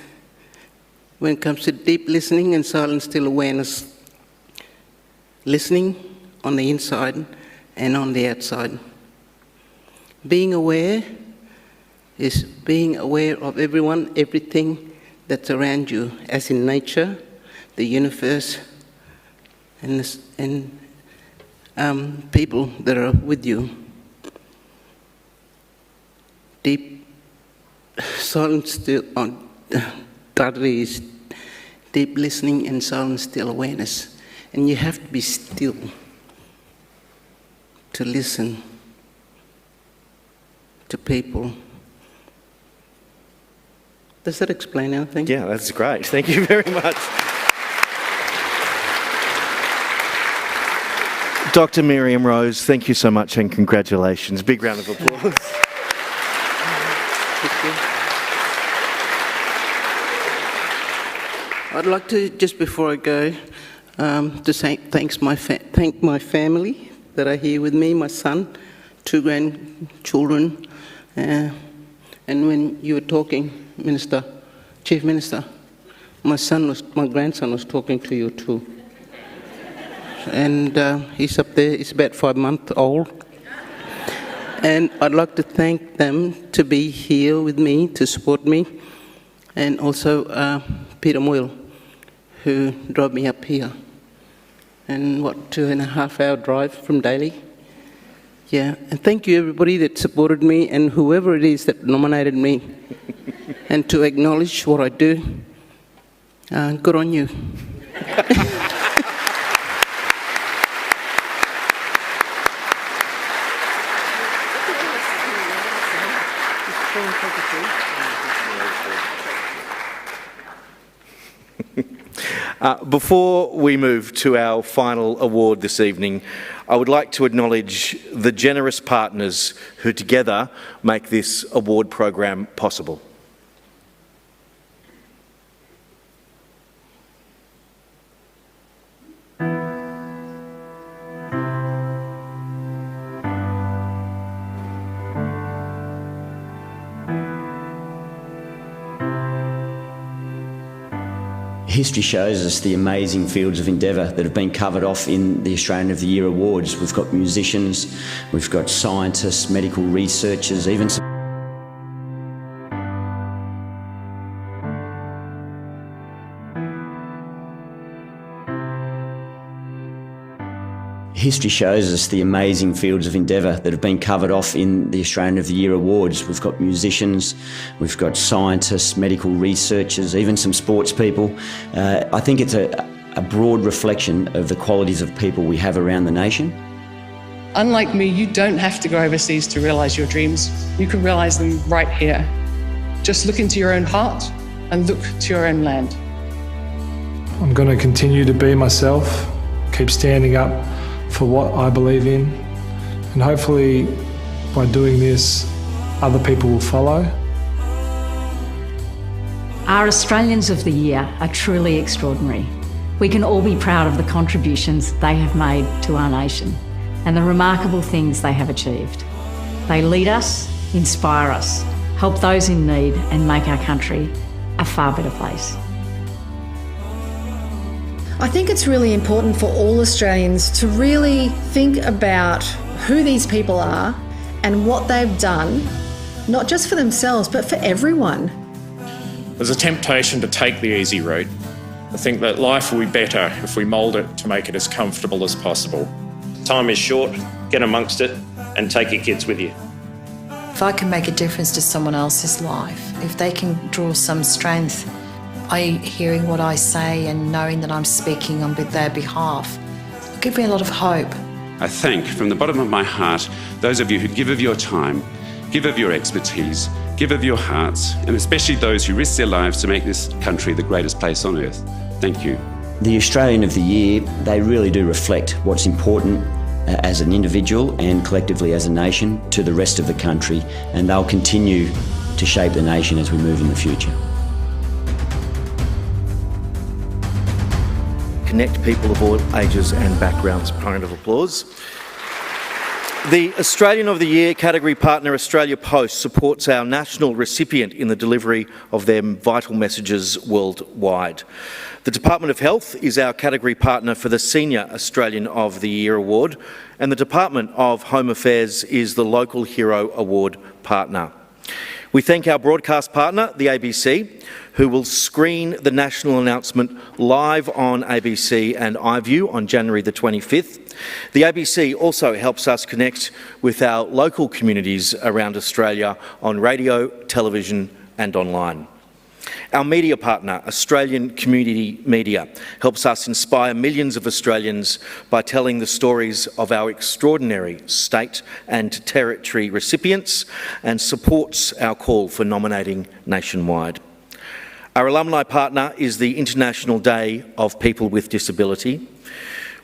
when it comes to deep listening and silent still awareness, listening on the inside and on the outside. Being aware is being aware of everyone, everything that's around you, as in nature, the universe, and people that are with you. Deep silent still on Dadri is deep listening and silent still awareness. And you have to be still to listen to people. Does that explain anything? Yeah, that's great. Thank you very much. Dr. Miriam Rose, thank you so much and congratulations. Big round of applause. I'd like to, just before I go, to say thank my family that are here with me, my son, 2 grandchildren, and when you were talking, Chief Minister, my grandson was talking to you too. And he's up there, he's about 5 months old. And I'd like to thank them to be here with me, to support me, and also Peter Moyle, who drove me up here. And 2.5 hour drive from Daly. Yeah, and thank you everybody that supported me and whoever it is that nominated me. And to acknowledge what I do, good on you. Before we move to our final award this evening, I would like to acknowledge the generous partners who together make this award program possible. History shows us the amazing fields of endeavour that have been covered off in the Australian of the Year awards. We've got musicians, we've got scientists, medical researchers, even some... History shows us the amazing fields of endeavour that have been covered off in the Australian of the Year awards. We've got musicians, we've got scientists, medical researchers, even some sports people. I think it's a broad reflection of the qualities of people we have around the nation. Unlike me, you don't have to go overseas to realise your dreams. You can realise them right here. Just look into your own heart and look to your own land. I'm going to continue to be myself, keep standing up for what I believe in, and hopefully by doing this, other people will follow. Our Australians of the Year are truly extraordinary. We can all be proud of the contributions they have made to our nation and the remarkable things they have achieved. They lead us, inspire us, help those in need and make our country a far better place. I think it's really important for all Australians to really think about who these people are and what they've done, not just for themselves, but for everyone. There's a temptation to take the easy route. I think that life will be better if we mould it to make it as comfortable as possible. Time is short, get amongst it and take your kids with you. If I can make a difference to someone else's life, if they can draw some strength, hearing what I say and knowing that I'm speaking on their behalf, it'll give me a lot of hope. I thank from the bottom of my heart those of you who give of your time, give of your expertise, give of your hearts, and especially those who risk their lives to make this country the greatest place on earth. Thank you. The Australian of the Year, they really do reflect what's important as an individual and collectively as a nation to the rest of the country, and they'll continue to shape the nation as we move in the future. Connect people of all ages and backgrounds. Round of applause. The Australian of the Year category partner Australia Post supports our national recipient in the delivery of their vital messages worldwide. The Department of Health is our category partner for the Senior Australian of the Year award, and the Department of Home Affairs is the Local Hero Award partner. We thank our broadcast partner, the ABC, who will screen the national announcement live on ABC and iView on January the 25th. The ABC also helps us connect with our local communities around Australia on radio, television and online. Our media partner, Australian Community Media, helps us inspire millions of Australians by telling the stories of our extraordinary state and territory recipients and supports our call for nominating nationwide. Our alumni partner is the International Day of People with Disability.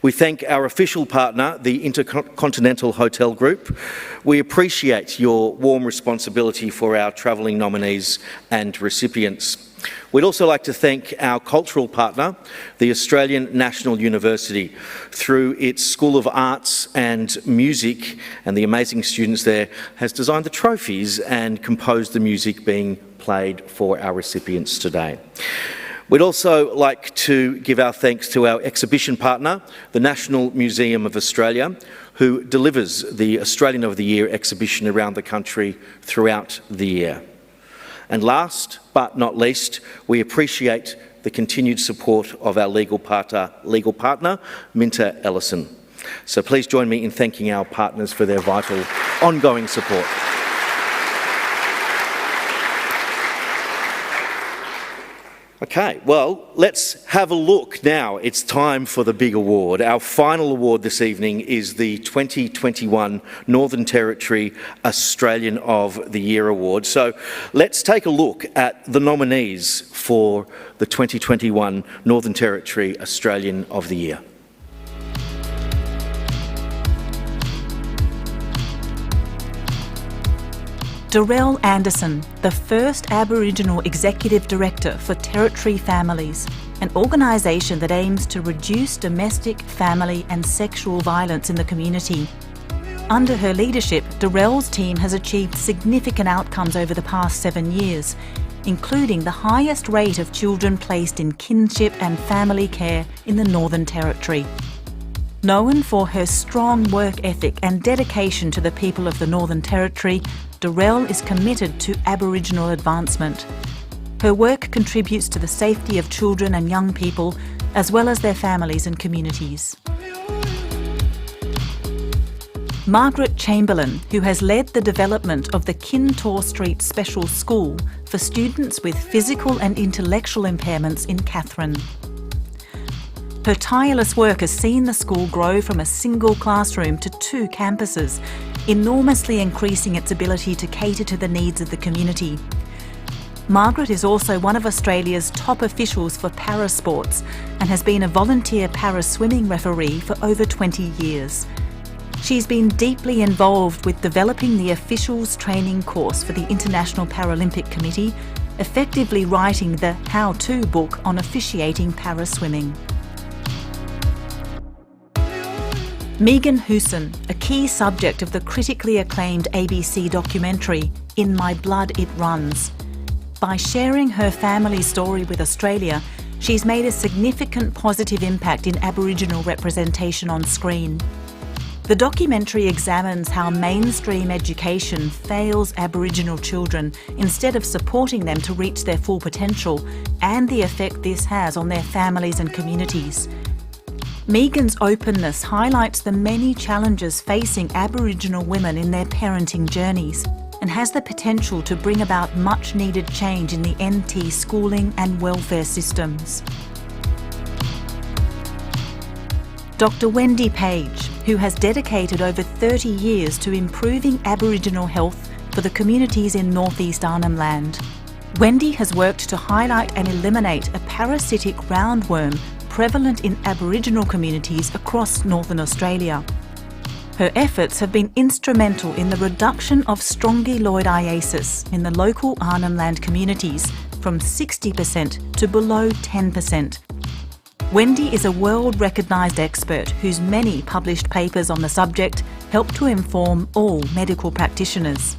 We thank our official partner, the Intercontinental Hotel Group. We appreciate your warm responsibility for our travelling nominees and recipients. We'd also like to thank our cultural partner, the Australian National University, through its School of Arts and Music, and the amazing students there, has designed the trophies and composed the music being played for our recipients today. We'd also like to give our thanks to our exhibition partner, the National Museum of Australia, who delivers the Australian of the Year exhibition around the country throughout the year. And last but not least, we appreciate the continued support of our legal partner, Minter Ellison. So please join me in thanking our partners for their vital ongoing support. Okay, well, let's have a look now. It's time for the big award. Our final award this evening is the 2021 Northern Territory Australian of the Year Award. So let's take a look at the nominees for the 2021 Northern Territory Australian of the Year. Darrell Anderson, the first Aboriginal Executive Director for Territory Families, an organisation that aims to reduce domestic, family and sexual violence in the community. Under her leadership, Darrell's team has achieved significant outcomes over the past 7 years, including the highest rate of children placed in kinship and family care in the Northern Territory. Known for her strong work ethic and dedication to the people of the Northern Territory, Darrell is committed to Aboriginal advancement. Her work contributes to the safety of children and young people, as well as their families and communities. Margaret Chamberlain, who has led the development of the Kintor Street Special School for students with physical and intellectual impairments in Katherine. Her tireless work has seen the school grow from a single classroom to 2 campuses, enormously increasing its ability to cater to the needs of the community. Margaret is also one of Australia's top officials for parasports and has been a volunteer para-swimming referee for over 20 years. She's been deeply involved with developing the officials training course for the International Paralympic Committee, effectively writing the how-to book on officiating para-swimming. Megan Hussein, a key subject of the critically acclaimed ABC documentary In My Blood It Runs. By sharing her family's story with Australia, she's made a significant positive impact in Aboriginal representation on screen. The documentary examines how mainstream education fails Aboriginal children instead of supporting them to reach their full potential, and the effect this has on their families and communities. Megan's openness highlights the many challenges facing Aboriginal women in their parenting journeys and has the potential to bring about much needed change in the NT schooling and welfare systems. Dr. Wendy Page, who has dedicated over 30 years to improving Aboriginal health for the communities in northeast Arnhem Land. Wendy has worked to highlight and eliminate a parasitic roundworm prevalent in Aboriginal communities across northern Australia. Her efforts have been instrumental in the reduction of strongyloidiasis in the local Arnhem Land communities from 60% to below 10%. Wendy is a world-recognised expert whose many published papers on the subject help to inform all medical practitioners.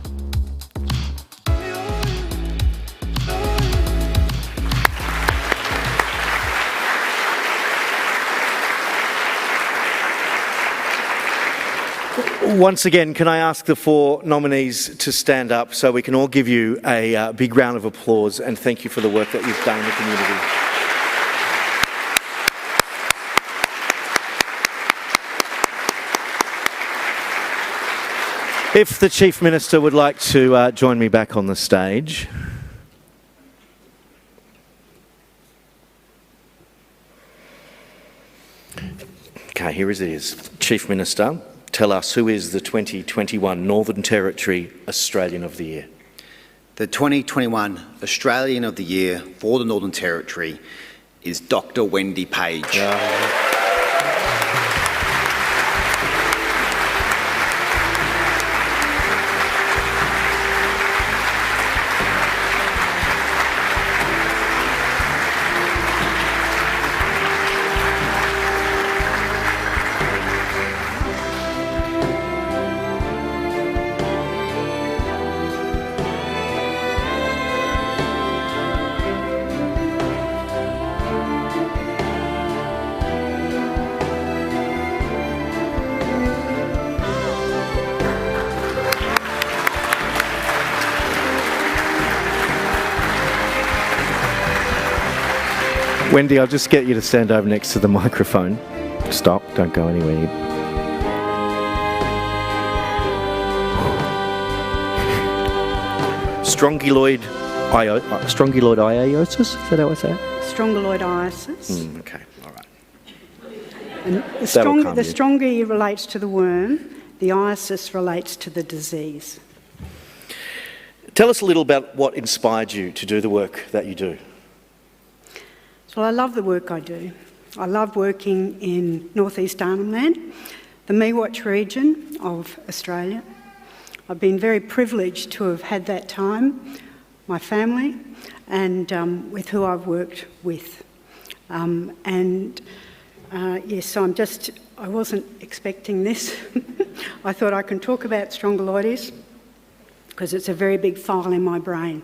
Once again, can I ask the four nominees to stand up so we can all give you a big round of applause and thank you for the work that you've done in the community. If the Chief Minister would like to join me back on the stage. Okay, here it is. Chief Minister, tell us who is the 2021 Northern Territory Australian of the Year. The 2021 Australian of the Year for the Northern Territory is Dr. Wendy Page. Wendy, I'll just get you to stand over next to the microphone. Stop, don't go anywhere. Strongyloidiasis, is that how I say it? Strongyloidiasis. Okay, all right. And the strongy relates to the worm, the iasis relates to the disease. Tell us a little about what inspired you to do the work that you do. Well, I love the work I do. I love working in northeast Arnhem Land, the Miwok region of Australia. I've been very privileged to have had that time, my family, and with who I've worked with. Yes, so I wasn't expecting this. I thought I can talk about strongyloides because it's a very big file in my brain.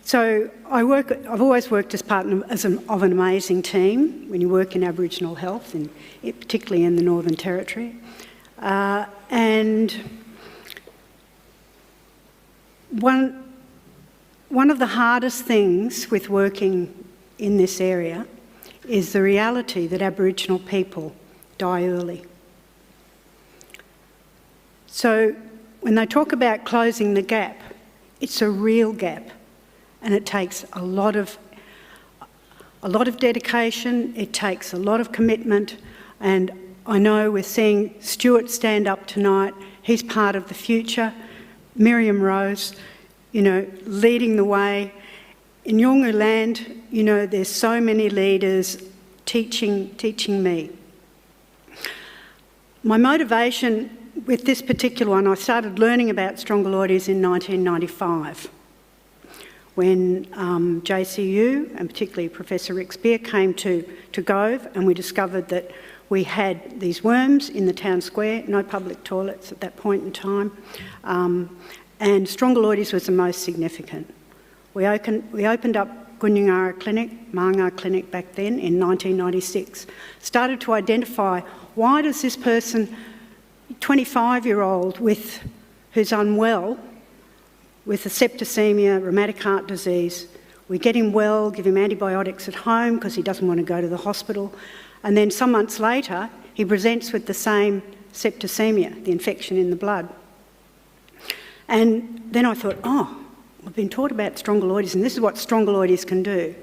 So I've always worked as part of an amazing team when you work in Aboriginal health, particularly in the Northern Territory. And one of the hardest things with working in this area is the reality that Aboriginal people die early. So when they talk about closing the gap, it's a real gap. And it takes a lot of dedication, it takes a lot of commitment, and I know we're seeing Stewart stand up tonight, he's part of the future, Miriam Rose, leading the way. In Yolngu land, there's so many leaders teaching me. My motivation with this particular one, I started learning about strongyloides in 1995. When JCU, and particularly Professor Rick Spear, came to Gove, and we discovered that We had these worms in the town square, no public toilets at that point in time, and strongyloides was the most significant. We opened up Gunyangara Clinic, Manga Clinic back then in 1996, started to identify why does this person, 25-year-old who's unwell with a septicemia, rheumatic heart disease, we get him well, give him antibiotics at home because he doesn't want to go to the hospital, and then some months later he presents with the same septicemia, the infection in the blood. And then I thought, I've been taught about strongyloides and this is what strongyloides can do.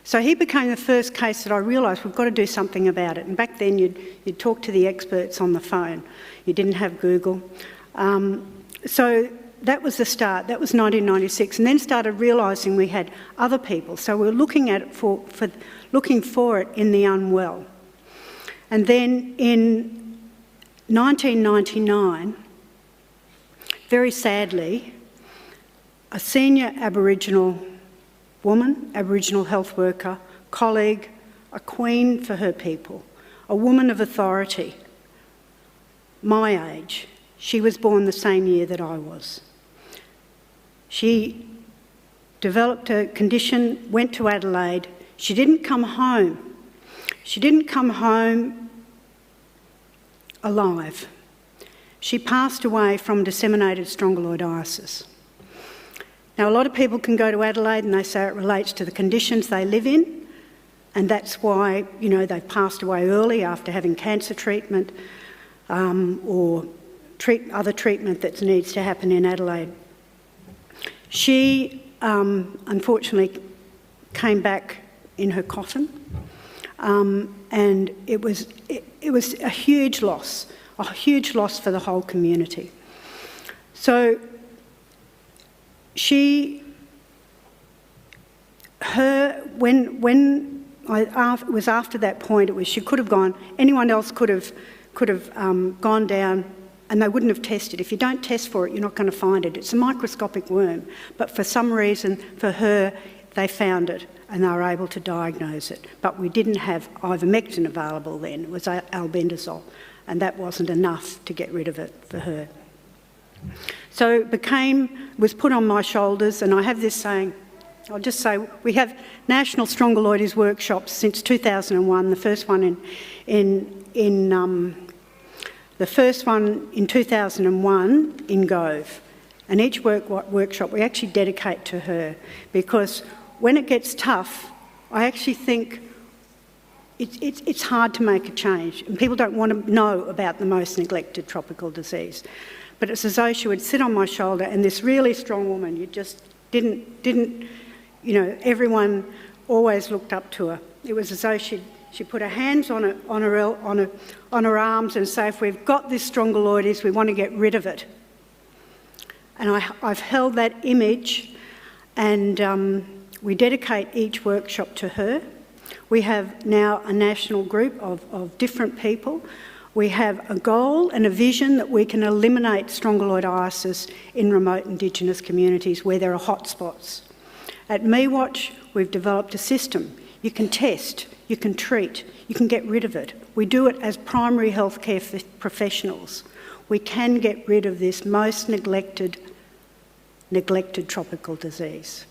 So he became the first case that I realised we've got to do something about it. And back then you'd talk to the experts on the phone. You didn't have Google. So that was the start. That was 1996. And then started realising we had other people. So we were looking at it looking for it in the unwell. And then in 1999, very sadly, a senior Aboriginal woman, Aboriginal health worker, colleague, a queen for her people, a woman of authority, my age. She was born the same year that I was. She developed a condition, went to Adelaide. She didn't come home. She didn't come home alive. She passed away from disseminated strongyloidiasis. Now, a lot of people can go to Adelaide and they say it relates to the conditions they live in, and that's why, they've passed away early after having cancer treatment or other treatment that needs to happen in Adelaide. She, unfortunately, came back in her coffin, and it was a huge loss for the whole community. So when it was after that point, she could have gone, anyone else could have gone down and they wouldn't have tested. If you don't test for it, you're not going to find it. It's a microscopic worm, but for some reason, for her, they found it and they were able to diagnose it. But we didn't have ivermectin available then, it was albendazole, and that wasn't enough to get rid of it for her. So it was put on my shoulders, and I have this saying, I'll just say, we have national strongyloides workshops since 2001, the first one in 2001 in Gove. And each workshop we actually dedicate to her, because when it gets tough, I actually think it's hard to make a change, and people don't want to know about the most neglected tropical disease. But it's as though she would sit on my shoulder, and this really strong woman, you just didn't, everyone always looked up to her. It was as though she put her hands on her arms and say, if we've got this strongyloides, we want to get rid of it. And I've held that image, and we dedicate each workshop to her. We have now a national group of different people. We have a goal and a vision that we can eliminate strongyloidiasis in remote Indigenous communities where there are hotspots. At MeWatch, we've developed a system. You can test, you can treat, you can get rid of it. We do it as primary healthcare professionals. We can get rid of this most neglected tropical disease.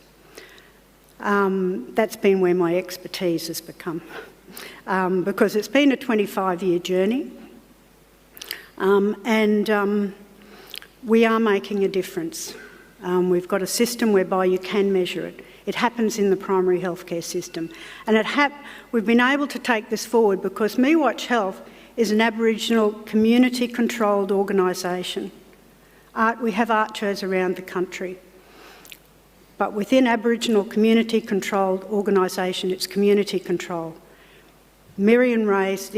That's been where my expertise has become, because it's been a 25-year journey. We are making a difference. We've got a system whereby you can measure it. It happens in the primary healthcare system. And we've been able to take this forward because MeWatch Health is an Aboriginal community-controlled organisation. We have art shows around the country. But within Aboriginal community-controlled organisation, it's community control. Miriam Rose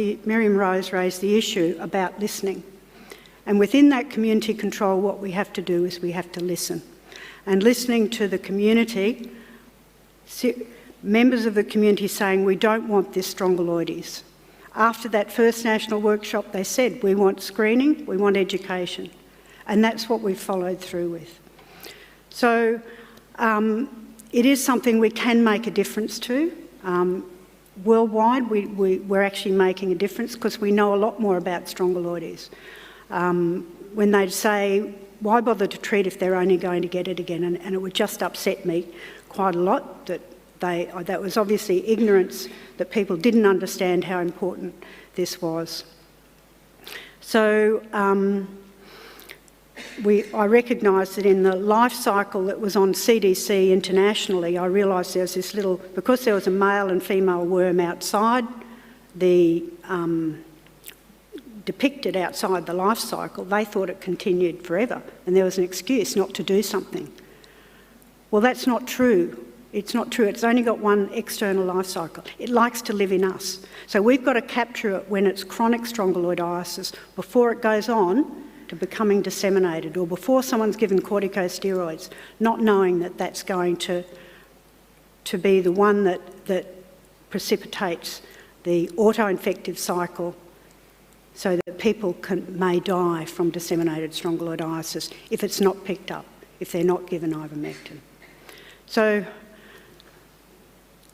raised the issue about listening. And within that community control, what we have to do is we have to listen. And listening to the community, members of the community saying, we don't want this strongyloides. After that first national workshop, they said, we want screening, we want education. And that's what we've followed through with. So it is something we can make a difference to. worldwide, we're actually making a difference because we know a lot more about strongyloides. When they say, why bother to treat if they're only going to get it again? And it would just upset me quite a lot that was obviously ignorance, that people didn't understand how important this was. So I recognised that in the life cycle that was on CDC internationally, I realised there was this little, because there was a male and female worm outside depicted outside the life cycle, they thought it continued forever and there was an excuse not to do something. Well, that's not true. It's not true. It's only got one external life cycle. It likes to live in us. So we've got to capture it when it's chronic strongyloidiasis before it goes on to becoming disseminated or before someone's given corticosteroids, not knowing that that's going to be the one that precipitates the autoinfective cycle so that people may die from disseminated strongyloidiasis if it's not picked up, if they're not given ivermectin. So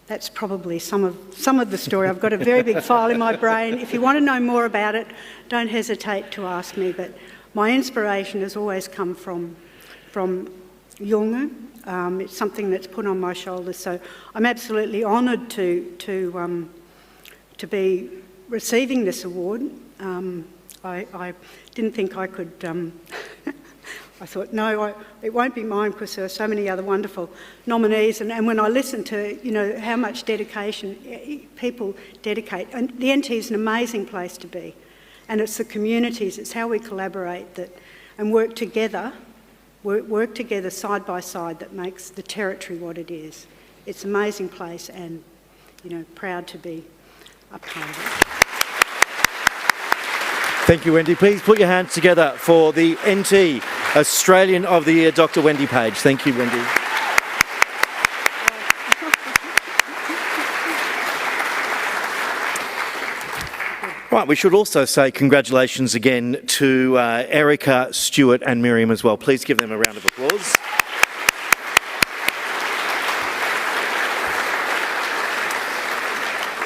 that's probably some of the story. I've got a very big file in my brain. If you want to know more about it, don't hesitate to ask me. But my inspiration has always come from Yolngu. It's something that's put on my shoulders. So I'm absolutely honoured to be receiving this award. I didn't think I could. I thought, no, it won't be mine because there are so many other wonderful nominees. And when I listen to, how much dedication people dedicate, and the NT is an amazing place to be. And it's the communities, it's how we collaborate and work together side by side that makes the territory what it is. It's an amazing place and, proud to be a part of it. Thank you, Wendy. Please put your hands together for the NT Australian of the Year, Dr. Wendy Page. Thank you, Wendy. Right, we should also say congratulations again to Erica, Stuart and Miriam as well. Please give them a round of applause.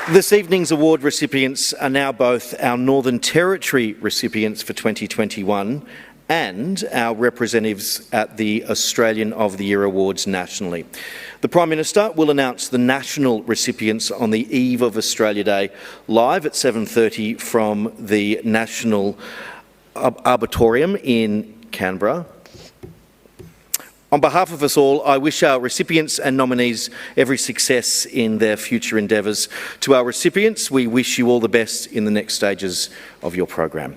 This evening's award recipients are now both our Northern Territory recipients for 2021 and our representatives at the Australian of the Year Awards nationally. The Prime Minister will announce the national recipients on the eve of Australia Day live at 7:30 from the National Arboretum in Canberra. On behalf of us all, I wish our recipients and nominees every success in their future endeavours. To our recipients, we wish you all the best in the next stages of your program.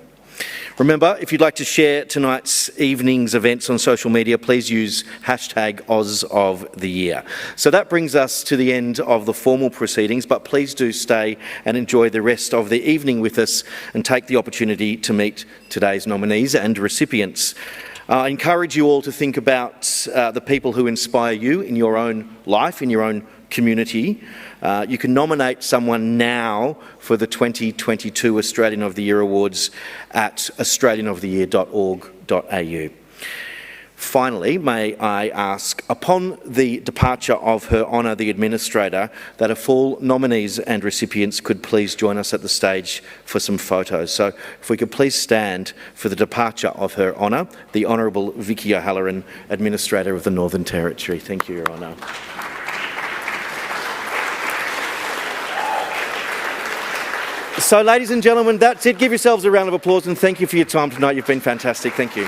Remember, if you'd like to share tonight's evening's events on social media, please use #OzOfTheYear. So that brings us to the end of the formal proceedings, but please do stay and enjoy the rest of the evening with us and take the opportunity to meet today's nominees and recipients. I encourage you all to think about the people who inspire you in your own life, in your own community. You can nominate someone now for the 2022 Australian of the Year Awards at australianoftheyear.org.au. Finally, may I ask, upon the departure of Her Honour the Administrator, that if all nominees and recipients could please join us at the stage for some photos. So if we could please stand for the departure of Her Honour, the Honourable Vicky O'Halloran, Administrator of the Northern Territory. Thank you, Your Honour. So, ladies and gentlemen, that's it. Give yourselves a round of applause and thank you for your time tonight. You've been fantastic. Thank you.